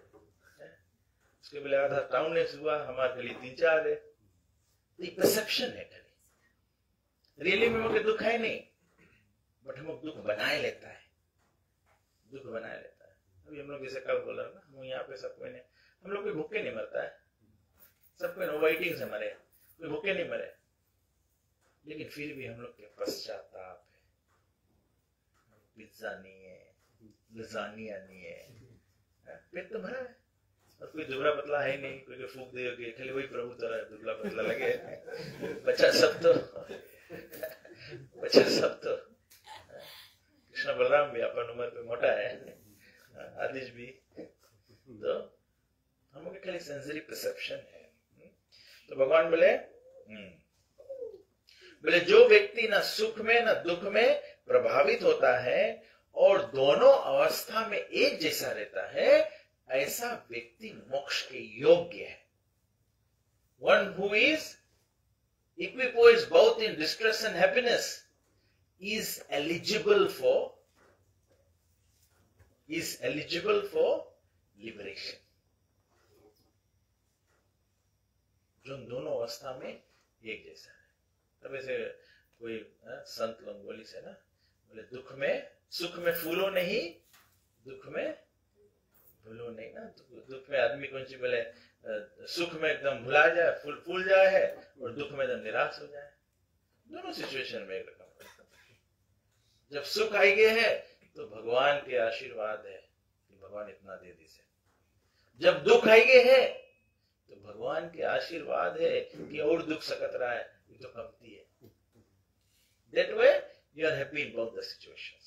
उसके बोले आधा टाउनलेस हुआ, हमारे लिए 3-4 है। तो ये परसेप्शन है खाली। रियली में मुझे दुख है नहीं, बट हम दुख बनाए लेता है, दुख बनाए लेता है। अभी हम लोग जैसे कल बोला ना, हम यहाँ पे सब कोई ने, हम लोग कोई भूखे नहीं मरता है, सब कोई वेटिंग से मरे, कोई भूखे नहीं मरे। लेकिन फिर भी हम लोग के पश्चाताप है। पिज्जा नहीं है, लजानिया नहीं है, पेट तो भरा है, और कोई दुबला पतला है नहीं। कोई फूक दे खाली वही प्रभु तरह दुबला पतला लगे। बच्चा सब तो कृष्ण बलराम भी अपन उम्र पे मोटा है, आदिश भी। तो हम लोग खाली सेंसरी परसेप्शन है। तो भगवान बोले जो व्यक्ति न सुख में न दुख में प्रभावित होता है और दोनों अवस्था में एक जैसा रहता है, ऐसा व्यक्ति मोक्ष के योग्य है। One who is equipoised both in distress and happiness is eligible for liberation. जो दोनों अवस्था में एक जैसा है। तब ऐसे कोई संत लोग बोली से ना, बोले दुख में सुख में फूलो नहीं, दुख में भूलो नहीं ना। दुख में आदमी कौन सी बोले सुख में एकदम भुला जाए, फूल जाए है, और दुख में एकदम निराश हो जाए। दोनों सिचुएशन में एक रकम। जब सुख आई गए है तो भगवान के आशीर्वाद है कि भगवान इतना दे दी से। जब दुख आएंगे है तो भगवान के आशीर्वाद है कि और दुख सकत रहा है, ये तो कमती है। That way you are happy in both the situations.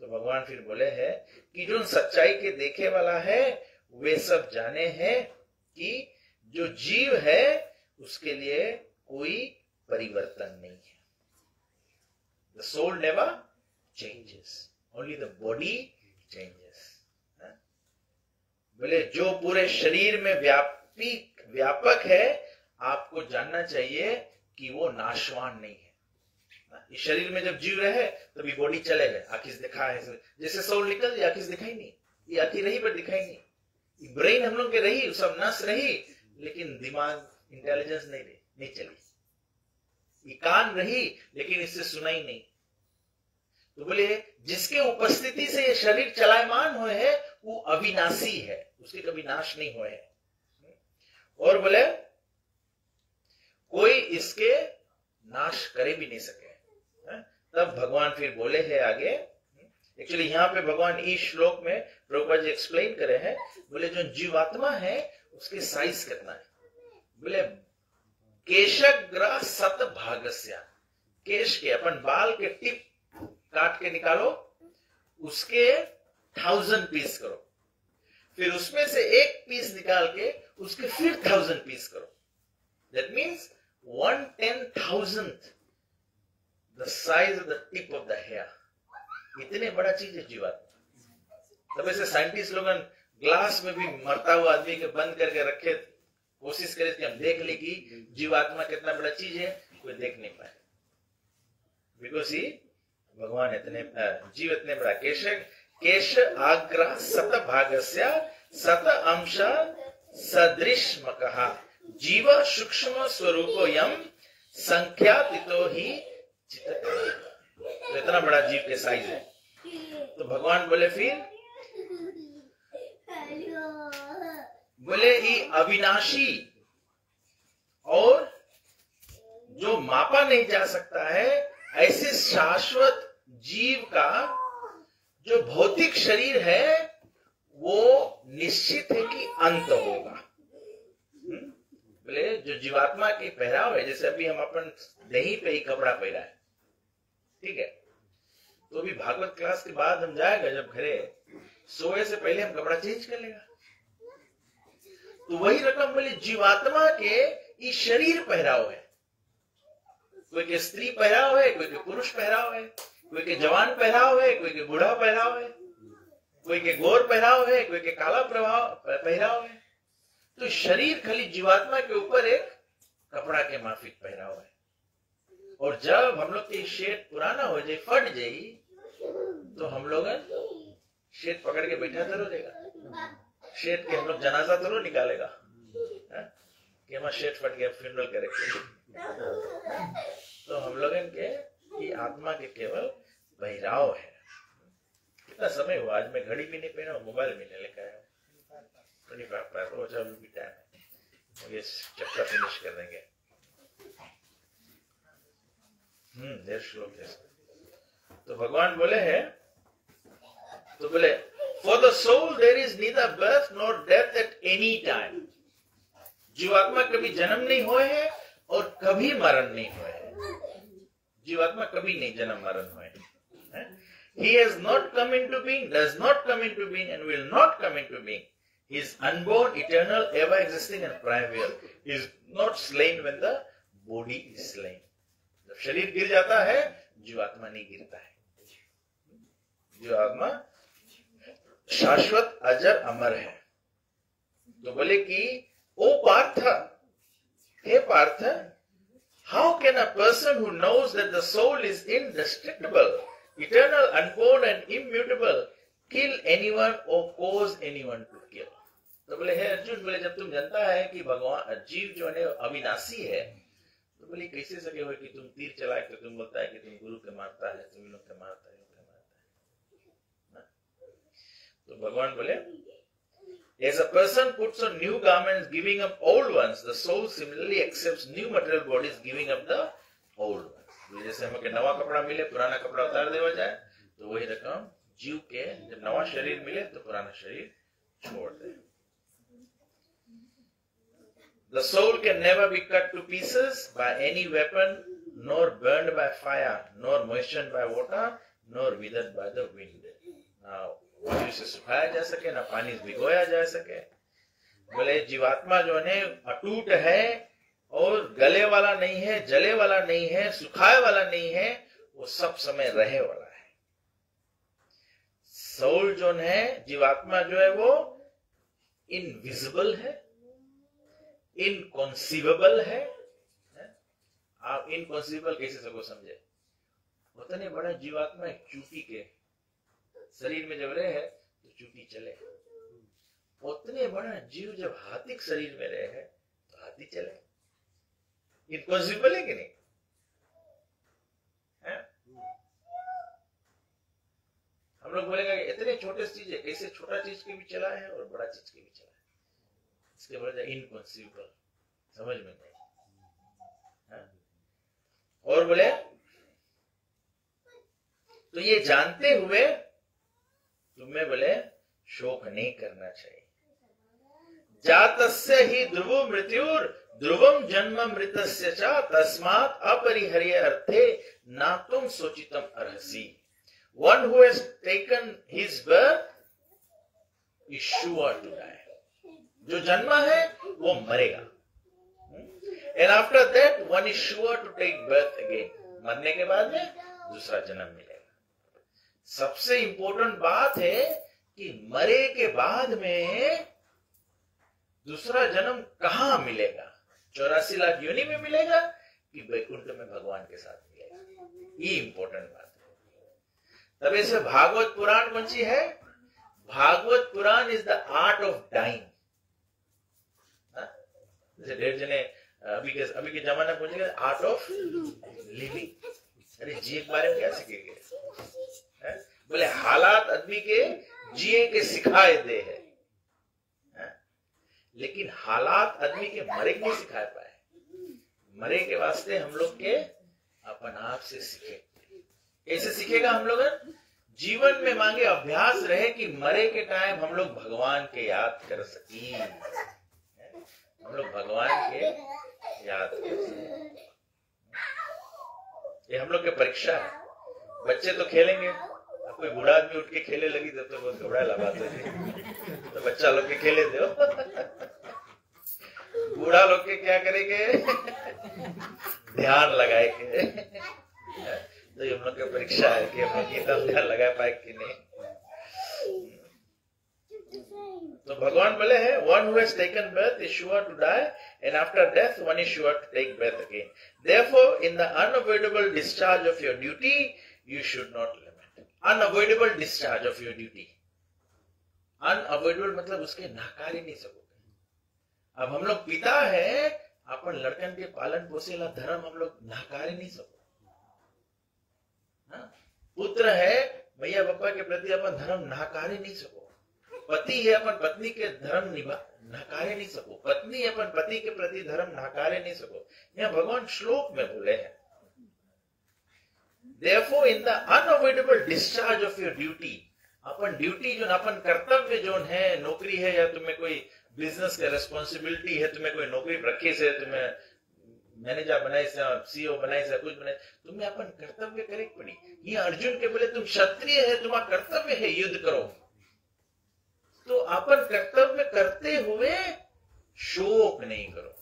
तो भगवान फिर बोले हैं कि जो सच्चाई के देखे वाला है वे सब जाने हैं कि जो जीव है उसके लिए कोई परिवर्तन नहीं है। The soul never changes, only the body changes. बोले जो पूरे शरीर में व्यापक है, आपको जानना चाहिए कि वो नाशवान नहीं है। इस शरीर में जब जीव रहे तभी बॉडी चलेगा, आंखें दिखा है, जैसे सोल निकल जाए आंखें दिखाई नहीं, ये आंखें रही पर दिखाई नहीं, ब्रेन हम लोग के रही, सब नस रही, लेकिन दिमाग इंटेलिजेंस नहीं चली, ये कान रही लेकिन इससे सुनाई नहीं। तो बोले जिसके उपस्थिति से ये शरीर चलायमान हुए है वो अविनाशी है, उसके कभी नाश नहीं हुए है। और बोले कोई इसके नाश करे भी नहीं सके। तब भगवान फिर बोले हैं आगे, एक्चुअली यहाँ पे भगवान इस श्लोक में प्रभुपाद जी एक्सप्लेन करे हैं, बोले जो जीवात्मा है उसके साइज कितना है। बोले केशग्र सत भागस्या, केश के अपन बाल के टिप काट के निकालो, उसके 1000 पीस करो, फिर उसमें से एक पीस निकाल के उसके फिर 1000 पीस करो। That means 1/10,000th the size of the tip of the hair। इतने बड़ा चीज है जीवात्मा। तब ऐसे साइंटिस्ट लोग ग्लास में भी मरता हुआ आदमी के बंद करके रखे, कोशिश करे कि हम देख ले कि जीवात्मा कितना बड़ा चीज है, कोई देख नहीं पाए, बिकॉज ही भगवान इतने जीव इतने बड़ा। केश आग्रह सत भागस्य सत अंश सदृशमकः जीव सूक्ष्म स्वरूपो यम संख्यातितो ही चित्त। तो इतना बड़ा जीव के साइज है। तो भगवान बोले फिर बोले ये अविनाशी और जो मापा नहीं जा सकता है, ऐसे शाश्वत जीव का जो भौतिक शरीर है वो निश्चित है कि अंत होगा। बोले जो जीवात्मा के पहराव है, जैसे अभी हम अपन दही पे ही कपड़ा पहरा है, ठीक है, तो अभी भागवत क्लास के बाद हम जाएगा, जब घरे सोए से पहले हम कपड़ा चेंज कर लेगा। तो वही रकम बोले जीवात्मा के ये शरीर पहराव है, कोई के स्त्री पहराव है, कोई के पुरुष पहराव है, कोई के जवान पहराव है, कोई के बूढ़ा पहराव है, कोई के गोर पहराव है, कोई के काला पहराव है। तो शरीर खाली जीवात्मा के ऊपर एक कपड़ा के माफिक पहराव है। और जब हम लोग की शेड पुराना हो जाए, फट जाए, तो हम लोग शेड पकड़ के बैठा तो देगा, शेड के हम लोग जनाजा तो निकालेगा कि हमारा शेड फट गया, फ्यूनरल करेंगे। तो हम लोग के आत्मा के केवल बहिराव है। कितना समय हुआ, आज मैं घड़ी भी नहीं पहना, मोबाइल भी नहीं लेकर आया, 25 रोज अभी भी टाइम है, ये चैप्टर फिनिश कर देंगे। देर श्लोक है। तो भगवान बोले हैं, तो बोले for the soul there is neither birth nor death at any time. जीवात्मा कभी जन्म नहीं हुए है और कभी मरण नहीं हुए है। जीवात्मा कभी नहीं जन्म मरण हुए है। He has not come into being, does not come into being, and will not come into being. He is unborn, eternal, ever existing, and primeval. He is not slain when the body is slain. जब शरीर गिर जाता है, जीवात्मा नहीं गिरता है। जीवात्मा शाश्वत अजर अमर है। तो बोले कि ओ पार्थ, हे Partha, how can a person who knows that the soul is indestructible, eternal, unborn and immutable, kill anyone or cause anyone to kill? तो बोले हे अर्जुन, बोले जब तुम जानता है कि भगवान जीव जो है अविनाशी है, तो बोले कैसे सके हो कि तुम तीर चला के तुम बोलता है कि तुम गुरु के मारता है, तुम लोग के मारता है, तो भगवान बोले as a person puts on new garments giving up old ones, the soul similarly accepts new material bodies giving up the old ones. जैसे हमें नवा कपड़ा मिले, पुराना कपड़ा उतार देवा जाए, तो वही रकम जीव के जब नवा शरीर मिले तो पुराना शरीर छोड़ दे। The soul can never be cut to pieces by any weapon, nor burned by fire, nor moistened by water, nor withered by the wind. Now, वायु से सुखाया जा सके, ना पानी से भिगोया जा सके। बोले जीवात्मा जो है अटूट है और गले वाला नहीं है, जले वाला नहीं है, सुखाए वाला नहीं है, वो सब समय रहे वाला है। सोल जो है, जीवात्मा जो है वो इनविजिबल है, इनकॉन्सीवेबल है। आप इनकॉन्सीवेबल कैसे सबको समझे? उतने बड़ा जीवात्मा एक चूटी के शरीर में जब रहे है तो चूटी चले, उतने बड़ा जीव जब हाथी के शरीर में रहे है तो हाथी चले। इनकॉन्सीवेबल है कि नहीं? है? हम लोग बोलेगा कि इतने छोटे चीज है, कैसे छोटा चीज के भी चला है और बड़ा चीज के भी चला है। इसके बोला इनकॉन्सीवेबल, समझ में नहीं। और बोले तो ये जानते हुए तुम्हें बोले शोक नहीं करना चाहिए। जातस्य ही ध्रुवो मृत्युर ध्रुवम जन्म मृतस्य च तस्मात् अपरिहर्य अर्थे ना तुम सोचितम अर्हसि। One who has taken his birth is sure to die. जो जन्मा है वो मरेगा। And after that one is sure to take birth again. मरने के बाद में दूसरा जन्म मिलेगा। सबसे इंपॉर्टेंट बात है कि मरे के बाद में दूसरा जन्म कहां मिलेगा? 84 लाख योनि में मिलेगा कि वैकुंठ में भगवान के साथ मिलेगा? ये इंपॉर्टेंट बात है। तब ऐसे भागवत पुराण कौन सी है? Bhagavata Purana is the art of dying. जैसे ढेर जने अभी के जमाना पूछेगा आर्ट ऑफ लिविंग। अरे जिए के बारे में क्या सीखेंगे? बोले हालात आदमी के जिए के सिखाए दे है, लेकिन हालात आदमी के मरे के नहीं सिखा पाए। मरे के वास्ते हम लोग के अपन आप से सीखे। कैसे सीखेगा? हम लोग जीवन में मांगे अभ्यास रहे कि मरे के टाइम हम लोग भगवान के याद कर सकी। हम लोग भगवान के याद कर सके। ये हम लोग की परीक्षा है। बच्चे तो खेलेंगे, कोई बूढ़ा आदमी उठ के खेले लगी तब तो बहुत घबरा लगा तो बच्चा लोग के खेले दो। बूढ़ा लोग के क्या करेंगे? ध्यान लगाए के। तो ये हम लोग की परीक्षा है कि हम लोग एकदम ध्यान लगा पाए कि नहीं। तो भगवान बोले हैं one who has taken birth is sure to die and after death one is sure to take birth again. Therefore in the unavoidable discharge of your duty you should not lament. Unavoidable discharge of your duty. Unavoidable मतलब उसके नाकार ही नहीं सकोगे। अब हम लोग पिता है, अपन लड़कन के पालन पोषेला धर्म हम लोग नाकार ही नहीं सको। पुत्र है, भैया पापा के प्रति अपन धर्म नाकार ही नहीं सको। पति है, अपन पत्नी के धर्म नकारे नहीं सको। पत्नी अपन पति के प्रति धर्म नकारे नहीं सको। यहाँ भगवान श्लोक में बोले हैं Therefore in the unavoidable discharge of your duty, upon duty जो अपन कर्तव्य जो है, नौकरी है या तुम्हें कोई बिजनेस का रेस्पॉन्सिबिलिटी है, तुम्हें कोई नौकरी रखी से, तुम्हें मैनेजर बनाए से, सीईओ बनाए से, कुछ बनाए, तुम्हें अपन कर्तव्य करे पड़ी। ये अर्जुन के बोले तुम क्षत्रिय है, तुम्हारा कर्तव्य है युद्ध करो। तो अपन कर्तव्य करते हुए शोक नहीं करो।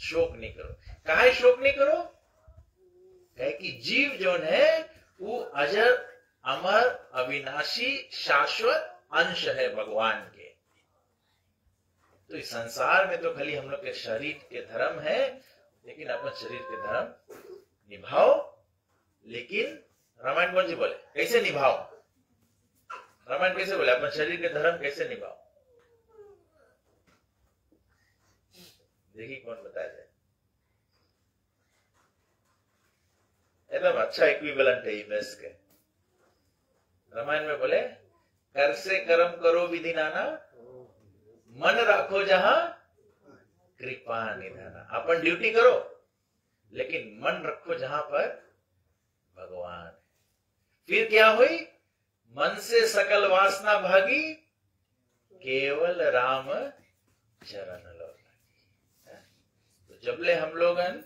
शोक नहीं करो। काहे शोक नहीं करो? कहे कि जीव जो है वो अजर, अमर, अविनाशी, शाश्वत अंश है भगवान के। तो इस संसार में तो खाली हम लोग के शरीर के धर्म है, लेकिन अपन शरीर के धर्म निभाओ। लेकिन रामायण कौन सी बोले? कैसे निभाओ? रामायण कैसे बोले? अपन शरीर के धर्म कैसे निभाओ? देखिए कौन बताया जाए। एकदम अच्छा इक्विवेलेंट है इमेज के। रामायण में बोले कर से कर्म करो विधि नाना, मन रखो जहां कृपा निधाना। अपन ड्यूटी करो लेकिन मन रखो जहां पर भगवान। फिर क्या हुई? मन से सकल वासना भागी, केवल राम चरण लो लागी। तो जबले हम लोगन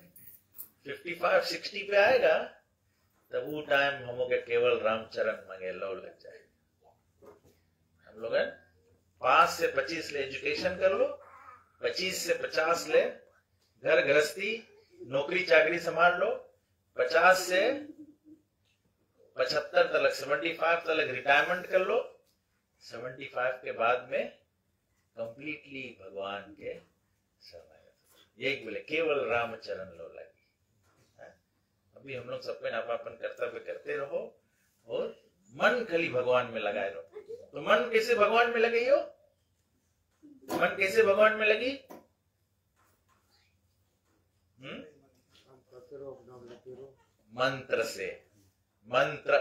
55-60 पे आएगा तब वो टाइम हम के केवल राम चरण मांगे लो लग जाए। हम लोगन 5 से 25 ले एजुकेशन कर लो, 25 से 50 ले घर गृहस्थी नौकरी चाकरी संभाल लो, 50 से 75 तक 75 तक रिटायरमेंट कर लो, 75 के बाद में कंप्लीटली भगवान के समय यही बोले केवल राम चरण लो लगी। अभी हम लोग सबको अपन कर्तव्य करते रहो और मन खाली भगवान में लगाए रहो। तो मन कैसे भगवान में लगी हो? मन कैसे भगवान में लगी? मंत्र से, मंत्र,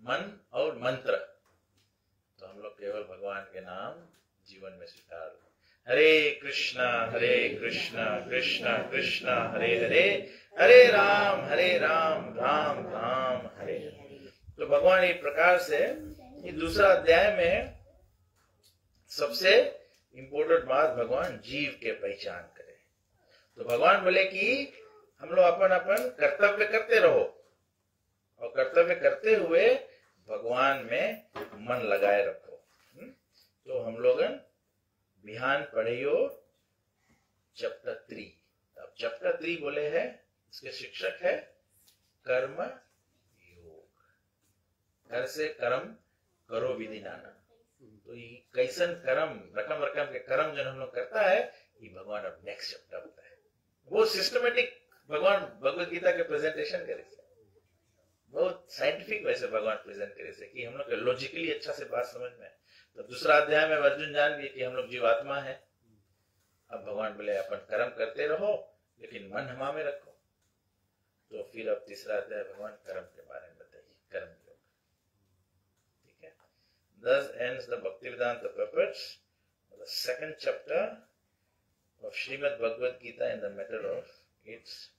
मन और मंत्र। तो हम लोग केवल भगवान के नाम जीवन में स्वीकार लो। हरे कृष्णा कृष्णा कृष्णा हरे हरे, हरे राम राम राम हरे हरे। तो भगवान एक प्रकार से ये दूसरा अध्याय में सबसे इंपॉर्टेंट बात भगवान जीव के पहचान करे। तो भगवान बोले कि हम लोग अपन कर्तव्य करते रहो और कर्तव्य करते हुए भगवान में मन लगाए रखो। तो हम लोग बिहान पढ़ियो चैप्टर 3। अब चैप्टर 3 बोले है, इसके शिक्षक है कर्म योग। घर से कर्म करो विधि नाना। तो ये कैसन कर्म रकम रकम के कर्म जो हम लोग करता है, ये भगवान अब नेक्स्ट चैप्टर होता है। वो सिस्टमेटिक भगवान भगवत गीता के प्रेजेंटेशन करे से, बहुत साइंटिफिक वैसे भगवान प्रेजेंट करे से कि हम लोग लॉजिकली अच्छा से बात समझ में। तो दूसरा अध्याय में अर्जुन जान गए कि हम लोग जीवात्मा है। अब भगवान बोले अपन कर्म करते रहो लेकिन मन हमा में रखो। तो फिर अब तीसरा अध्याय भगवान कर्म के बारे में बताइए, कर्म योग। ठीक है। Thus ends the Bhaktivedanta purports of the second chapter of Srimad Bhagavad Gita in the matter of its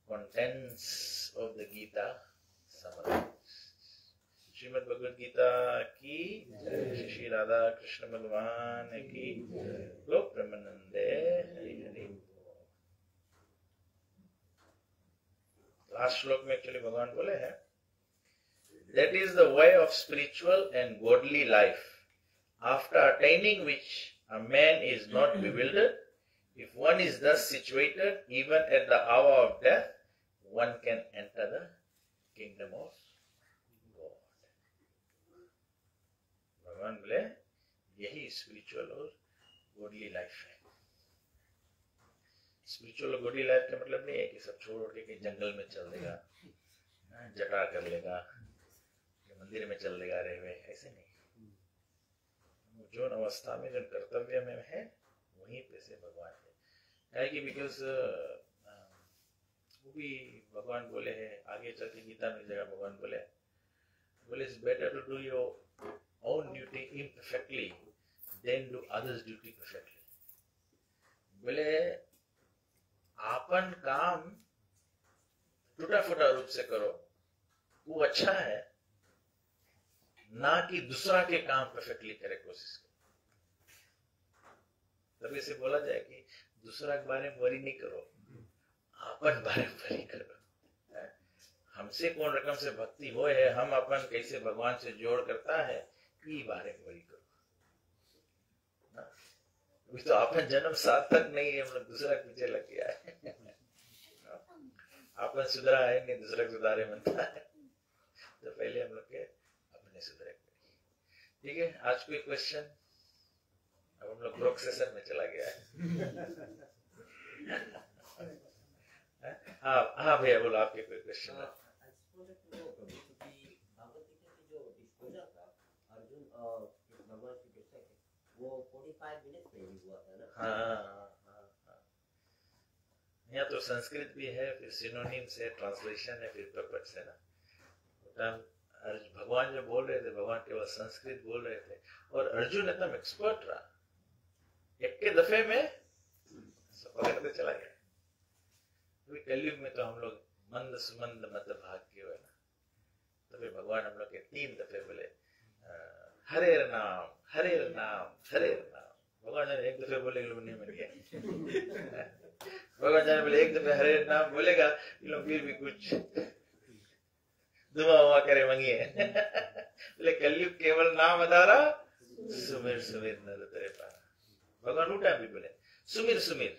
contents of the Gita summary. Shrimad Bhagavad Gita की जय, श्री राधा कृष्ण भगवान की, लोक प्रेमानंदे हरि हरि। लास्ट श्लोक में एक्चुअली भगवान बोले हैं, that is the way of spiritual and godly life, after attaining which a man is not bewildered. If one is thus situated, even at the hour of death, one can enter the kingdom of God. भगवान बोले यही spiritual और godly life है। Spiritual और godly life का मतलब नहीं है कि सब छोड़ के कहीं जंगल में चल देगा, जटा कर लेगा, मंदिर में चल देगा रहे हुए, ऐसे नहीं। जो अवस्था में जो कर्तव्य में है वहीं पे से भगवान है कि बिकॉज वो भी भगवान बोले है आगे चल के गीता में जगह भगवान बोले it's better to do your own duty imperfectly than do others duty perfectly. बोले आपन काम टूटा फूटा रूप से करो वो अच्छा है, ना कि दूसरा के काम परफेक्टली करे कोशिश करो। तभी से बोला जाए कि दूसरा के बारे में वरी नहीं करो, आपन बारे में वरी करो। हमसे कौन रकम से भक्ति हो है, हम अपन कैसे भगवान से जोड़ करता है, ये बारे में वही करो। अभी तो आपन जन्म सार्थक नहीं है, हम लोग दूसरा पीछे लग गया है। आपन सुधरा है नहीं, दूसरा सुधारे बनता है। तो पहले हम लोग के अपने सुधरे। ठीक है, आज कोई क्वेश्चन? अब हम लोग ब्लॉक सेशन में चला गया है। हाँ भैया बोलो, आपके कोई क्वेश्चन है? वो 45 मिनट में ही हुआ था ना। हाँ। यहाँ तो संस्कृत भी है, फिर सिनोनिम्स है, ट्रांसलेशन है, फिर प्रपट्स है ना। भगवान जो बोल रहे थे, भगवान केवल संस्कृत बोल रहे थे और अर्जुन एकदम एक्सपर्ट रहा, एक के दफे में सब पकड़ते चला गया। अभी कलयुग में तो हम लोग मंद सुमंद मत भाग्य है ना, तभी भगवान हम लोग के 3 दफे बोले हरे हरे नाम हरे नाम। भगवान जाने एक दफे बोले लोग नहीं मन गया। भगवान जाने बोले एक दफे हरे नाम बोलेगा ये लोग फिर भी कुछ दुआ हुआ करे मंगिए। बोले कलयुग केवल नाम अधारा, सुमिर सुमिर नर तेरे पारा। भगवान उल्टा भी बोले सुमिर सुमिर,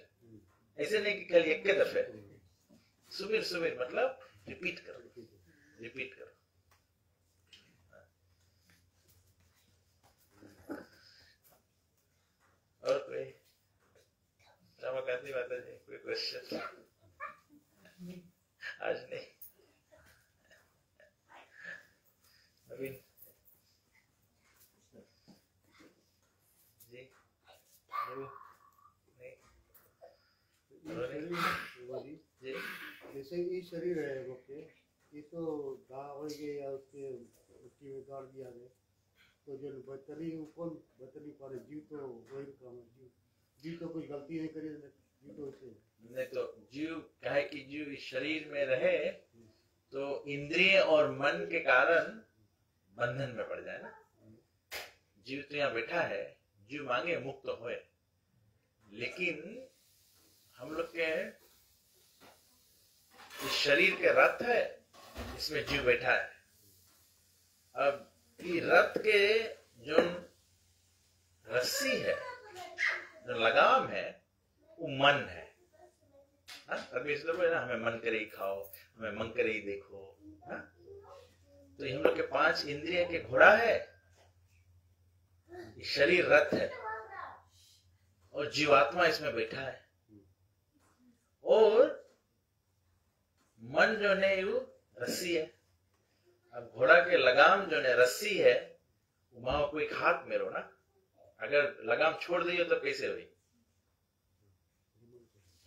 ऐसे नहीं कि खाली एक के दफे। सुमिर सुमिर मतलब रिपीट करो, रिपीट करो। और कोई रमाकांत माता जी कोई क्वेश्चन? आज नहीं। नवीन जी नहीं जी। जैसे ये शरीर है ओके, ये तो दागे या उसके उसकी में गाड़ दिया गया, तो जो बतरी कौन बतरी पर जीव तो वही काम है। जीव तो कोई गलती नहीं करी, जीव तो ऐसे नहीं तो जीव कहे कि जीव इस शरीर में रहे तो इंद्रिय और मन के कारण बंधन में पड़ जाए ना। जीव तो यहाँ बैठा है, जीव मांगे मुक्त तो होए, लेकिन हम लोग के इस शरीर के रथ है, इसमें जीव बैठा है। अब ये रथ के जो रस्सी है, जो लगाम है, वो मन है। अभी इसलिए ना हमें मन करे ही खाओ, हमें मन करे ही देखो। तो हम लोग के 5 इंद्रिय के घोड़ा है, ये शरीर रथ है और जीवात्मा इसमें बैठा है। और मन जो है वो रस्सी है। अब घोड़ा के लगाम जो है रस्सी है, वहां कोई हाथ में रो ना, अगर लगाम छोड़ दिए तो कैसे हुई?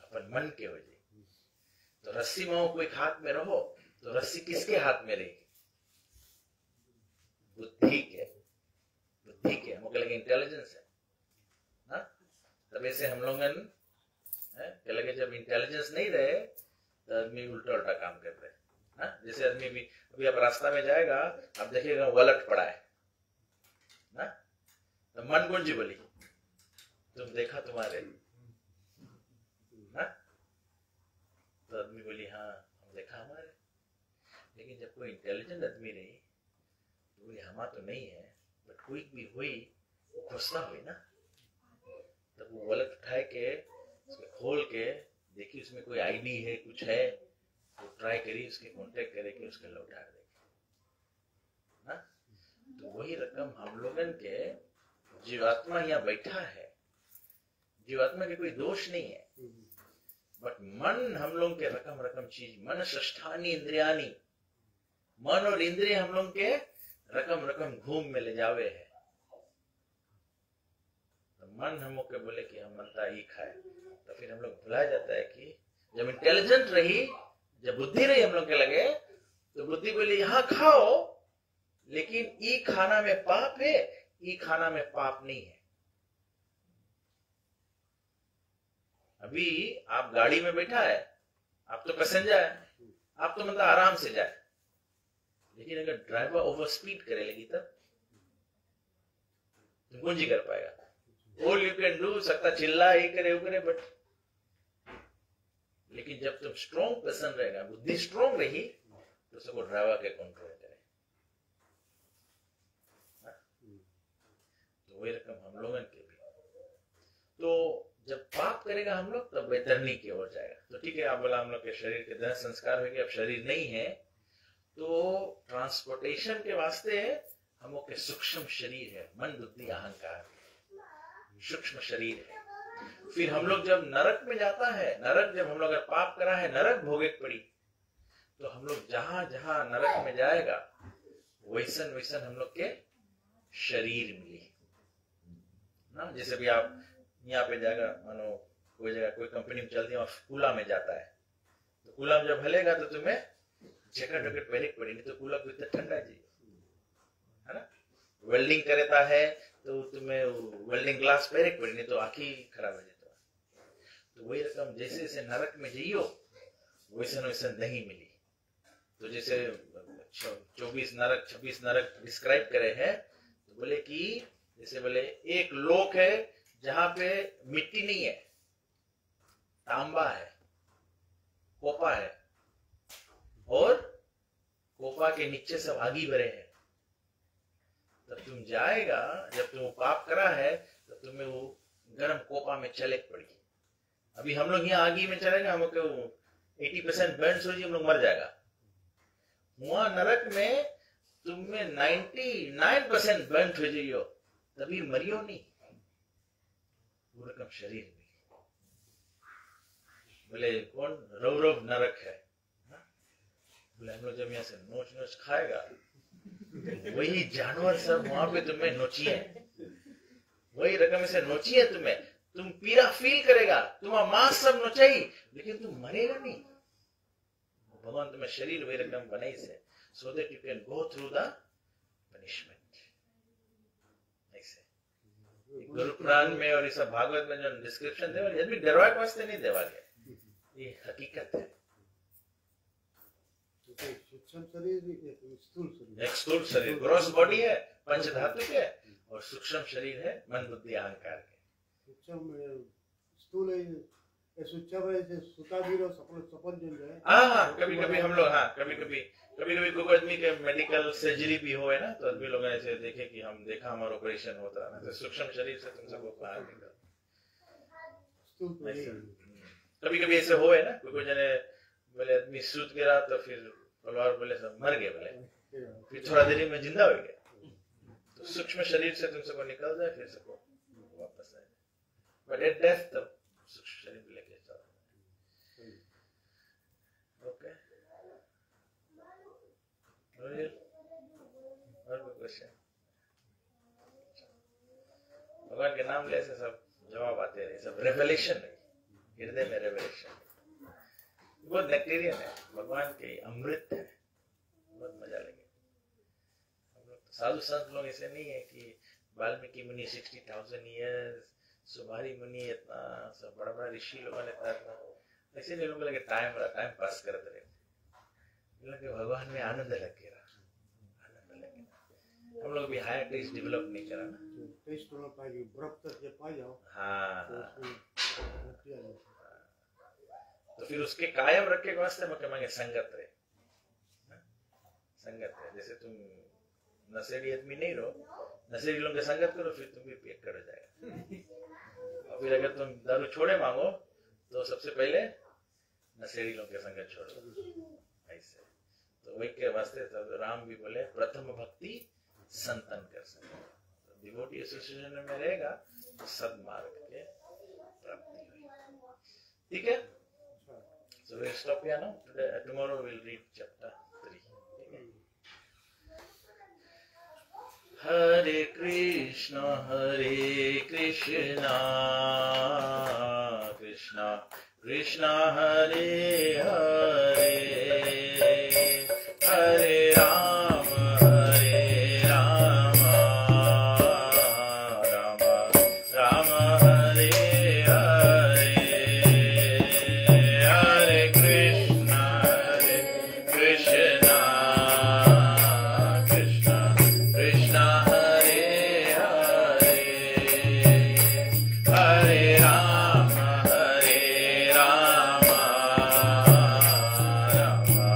अपन मन के हो जाए। तो रस्सी में कोई हाथ में रहो तो रस्सी किसके हाथ में रहेगी? बुद्धि के, बुद्धि के। हमको लगे इंटेलिजेंस है ना, तब से हम लोग क्या लगे जब इंटेलिजेंस नहीं रहे तो आदमी उल्टा उल्टा काम कर रहे हैं। जैसे आदमी भी अभी आप रास्ता में जाएगा, आप देखिएगा वलट पड़ा है ना, तो मन गुंजी बोली तुम देखा तुम्हारे ना, तो आदमी बोली हाँ हम देखा हमारे। लेकिन जब कोई इंटेलिजेंट आदमी रही तो बोली हमा तो नहीं है, बट कोई भी हुई वो खुशना हुई ना, तब वो वलट उठाए के उसको खोल के देखी उसमें कोई आईडी है, कुछ है, तो ट्राई करी उसके कांटेक्ट करे कि उसके लौटा दे ना। तो वही रकम हम लोगन के जीवात्मा यहाँ बैठा है। जीवात्मा के कोई दोष नहीं है, बट मन हम लोग के रकम रकम चीज, मन षष्ठानी इंद्रियानी, मन और इंद्रिय हम लोग के रकम रकम घूम में ले जावे है। तो मन हम लोग के बोले कि हम मनता ही खाए, तो फिर हम लोग भुला जाता है कि जब इंटेलिजेंट रही, जब बुद्धि रही हम लोग के लगे, तो बुद्धि बोली यहाँ खाओ, लेकिन ई खाना में पाप है, ई खाना में पाप नहीं है। अभी आप गाड़ी में बैठा है, आप तो पैसेंजर है, आप तो मतलब आराम से जाए, लेकिन अगर ड्राइवर ओवर स्पीड करे लगी तब तुम कौन जी कर पाएगा? ऑल यू कैन डू, सकता चिल्ला ये करे वो करे, बट लेकिन जब तुम स्ट्रॉन्ग पर्सन रहेगा, बुद्धि स्ट्रॉन्ग रही, तो सबको ड्राइवर के कंट्रोल करे। तो वही रकम हम लोगों के भी, तो जब पाप करेगा हम लोग तब बेतरनी की ओर जाएगा। तो ठीक है, आप बोला हम लोग के शरीर के देह संस्कार हो गए, अब शरीर नहीं है, तो ट्रांसपोर्टेशन के वास्ते हम लोग के सूक्ष्म शरीर है, मन बुद्धि अहंकार सूक्ष्म शरीर है। फिर हम लोग जब नरक में जाता है, नरक जब हम लोग अगर पाप करा है, नरक भोगे पड़ी, तो हम लोग जहां जहां नरक में जाएगा वैसन वैसन हम लोग के शरीर मिली ना। जैसे भी आप यहाँ पे जाएगा, मानो कोई जगह कोई कंपनी में चलती है, कूला में जाता है, तो कूला में जब हलेगा तो तुम्हें जैकेट वैकेट पहले पड़ी, नहीं तो कूला को इतना ठंडा चाहिए है ना। वेल्डिंग करता है तो तुम्हें वेल्डिंग ग्लास पहले पड़ी, नहीं तो आंखी खराब हो जाता है। तो वही रकम जैसे जैसे नरक में जाइयो वैसन वैसन नहीं मिली। तो जैसे 24 नरक 26 नरक डिस्क्राइब करे हैं, तो बोले कि जैसे बोले एक लोक है जहां पे मिट्टी नहीं है, तांबा है, कोपा है, और कोपा के नीचे सब आगी भरे हैं। तब तुम जाएगा, जब तुम पाप करा है तो तुम्हें वो गर्म कोपा में चले पड़ी। अभी हम लोग यहाँ आगी में चलेंगे, हमको 80% बर्न्स हो जाए, हम लोग मर जाएगा। वहां नरक में तुम्हें 99% बर्न हो जाइयो, तभी मरियो नहीं। वो रकम शरीर में बोले कौन रौरव नरक है। बोले हम लोग जब यहाँ से नोच नोच खाएगा तो वही जानवर सब वहां पे तुम्हें नोचिए, वही रकम से नोचिए तुम्हें, तुम पीड़ा फील करेगा, तुम्हारा मांस सब नोचाई, लेकिन तुम मरेगा नहीं। भगवान तुम्हें शरीर वही रकम बनाई से, so that you can go through the punishment। ऐसे गुरु पुराण में और इस भागवत में जो डिस्क्रिप्शन देवा, यदि डरवा के वास्ते नहीं देवा गया, ये हकीकत है। सूक्ष्म शरीर, एक स्थूल शरीर, एक स्थूल शरीर ग्रॉस बॉडी है पंच धातु के, और सूक्ष्म शरीर है मन बुद्धि अहंकार के। सूक्ष्म स्थूल है, सूक्ष्म है जैसे सुता भी रहो, सपन जो है। हाँ, कभी कभी हम लोग, हाँ कभी कभी कोई आदमी के मेडिकल सर्जरी भी हो है ना, तो आदमी लोग ऐसे देखे कि हम देखा हमारा ऑपरेशन होता है ना, तो सूक्ष्म शरीर से तुम सबको बाहर निकल। कभी कभी ऐसे हो है ना, कोई जने बोले आदमी सूत गिरा तो फिर और बोले सब मर गए, बोले फिर थोड़ा देरी में जिंदा हो गया। तो सूक्ष्म शरीर से तुम सबको निकल जाए, फिर सबको वापस आए, बट एट डेथ तब सूक्ष्म शरीर में लेके चलते। ओके, और कोई क्वेश्चन? भगवान के नाम ले से सब जवाब आते रहे, सब रेवलेशन है, हृदय में रेवलेशन। बहुत बैक्टीरियन है, भगवान के अमृत है, बहुत मजा लगे। हम लोग साधु संत लोग ऐसे नहीं है कि वाल्मीकि मुनि 60,000 ईयर्स, सुमारी मुनि इतना सब बड़ा बड़ा ऋषि लोगों ने इतना, ऐसे नहीं लोग लगे टाइम पास करते रहे, लगे भगवान में आनंद लगे रहा, आनंद लगे। हम लोग भी हायर टेस्ट डेवलप नहीं करा ना, टेस्ट होना पाएगी, बर्फ तक जब पा जाओ, हाँ, तो तो फिर उसके कायम रखे वास्ते मैं कहेंगे संगत रहे, संगत है। जैसे तुम नशेड़ी आदमी नहीं रहो, नशेड़ी लोगों के संगत करो, फिर तुम भी पेट कर जाएगा। और फिर अगर तुम दारू छोड़े मांगो तो सबसे पहले नशेड़ी लोगों के संगत छोड़ो, ऐसे। तो वही के वास्ते तब राम भी बोले प्रथम भक्ति संतन कर सके, तो डिवोटी एसोसिएशन में रहेगा तो सद्मार्ग के प्राप्ति हुई। ठीक है, so we'll stop here now. Tomorrow we'll read chapter 3. Hare Krishna, Krishna Krishna Hare Hare, Hare Rama, Rama Rama Hare Hare, Hare Krishna, Krishna Krishna Hare Hare, Hare Rama, Rama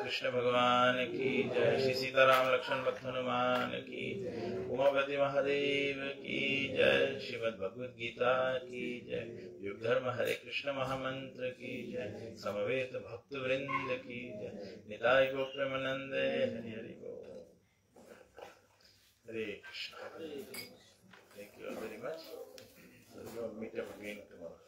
Krishna भगवान की जय, श्री सीताराम लक्ष्मण भक्त हनुमान की, उमापति महादेव की जय, श्रीमद् भगवद गीता की जय, युग धर्म हरे कृष्ण महामंत्र की जय, समवेत भक्त वृंद की जय, निताय गो प्रेमानंदे हरि हरि बोल। हरे Krishna. Thank you all very much. So we will meet up again tomorrow.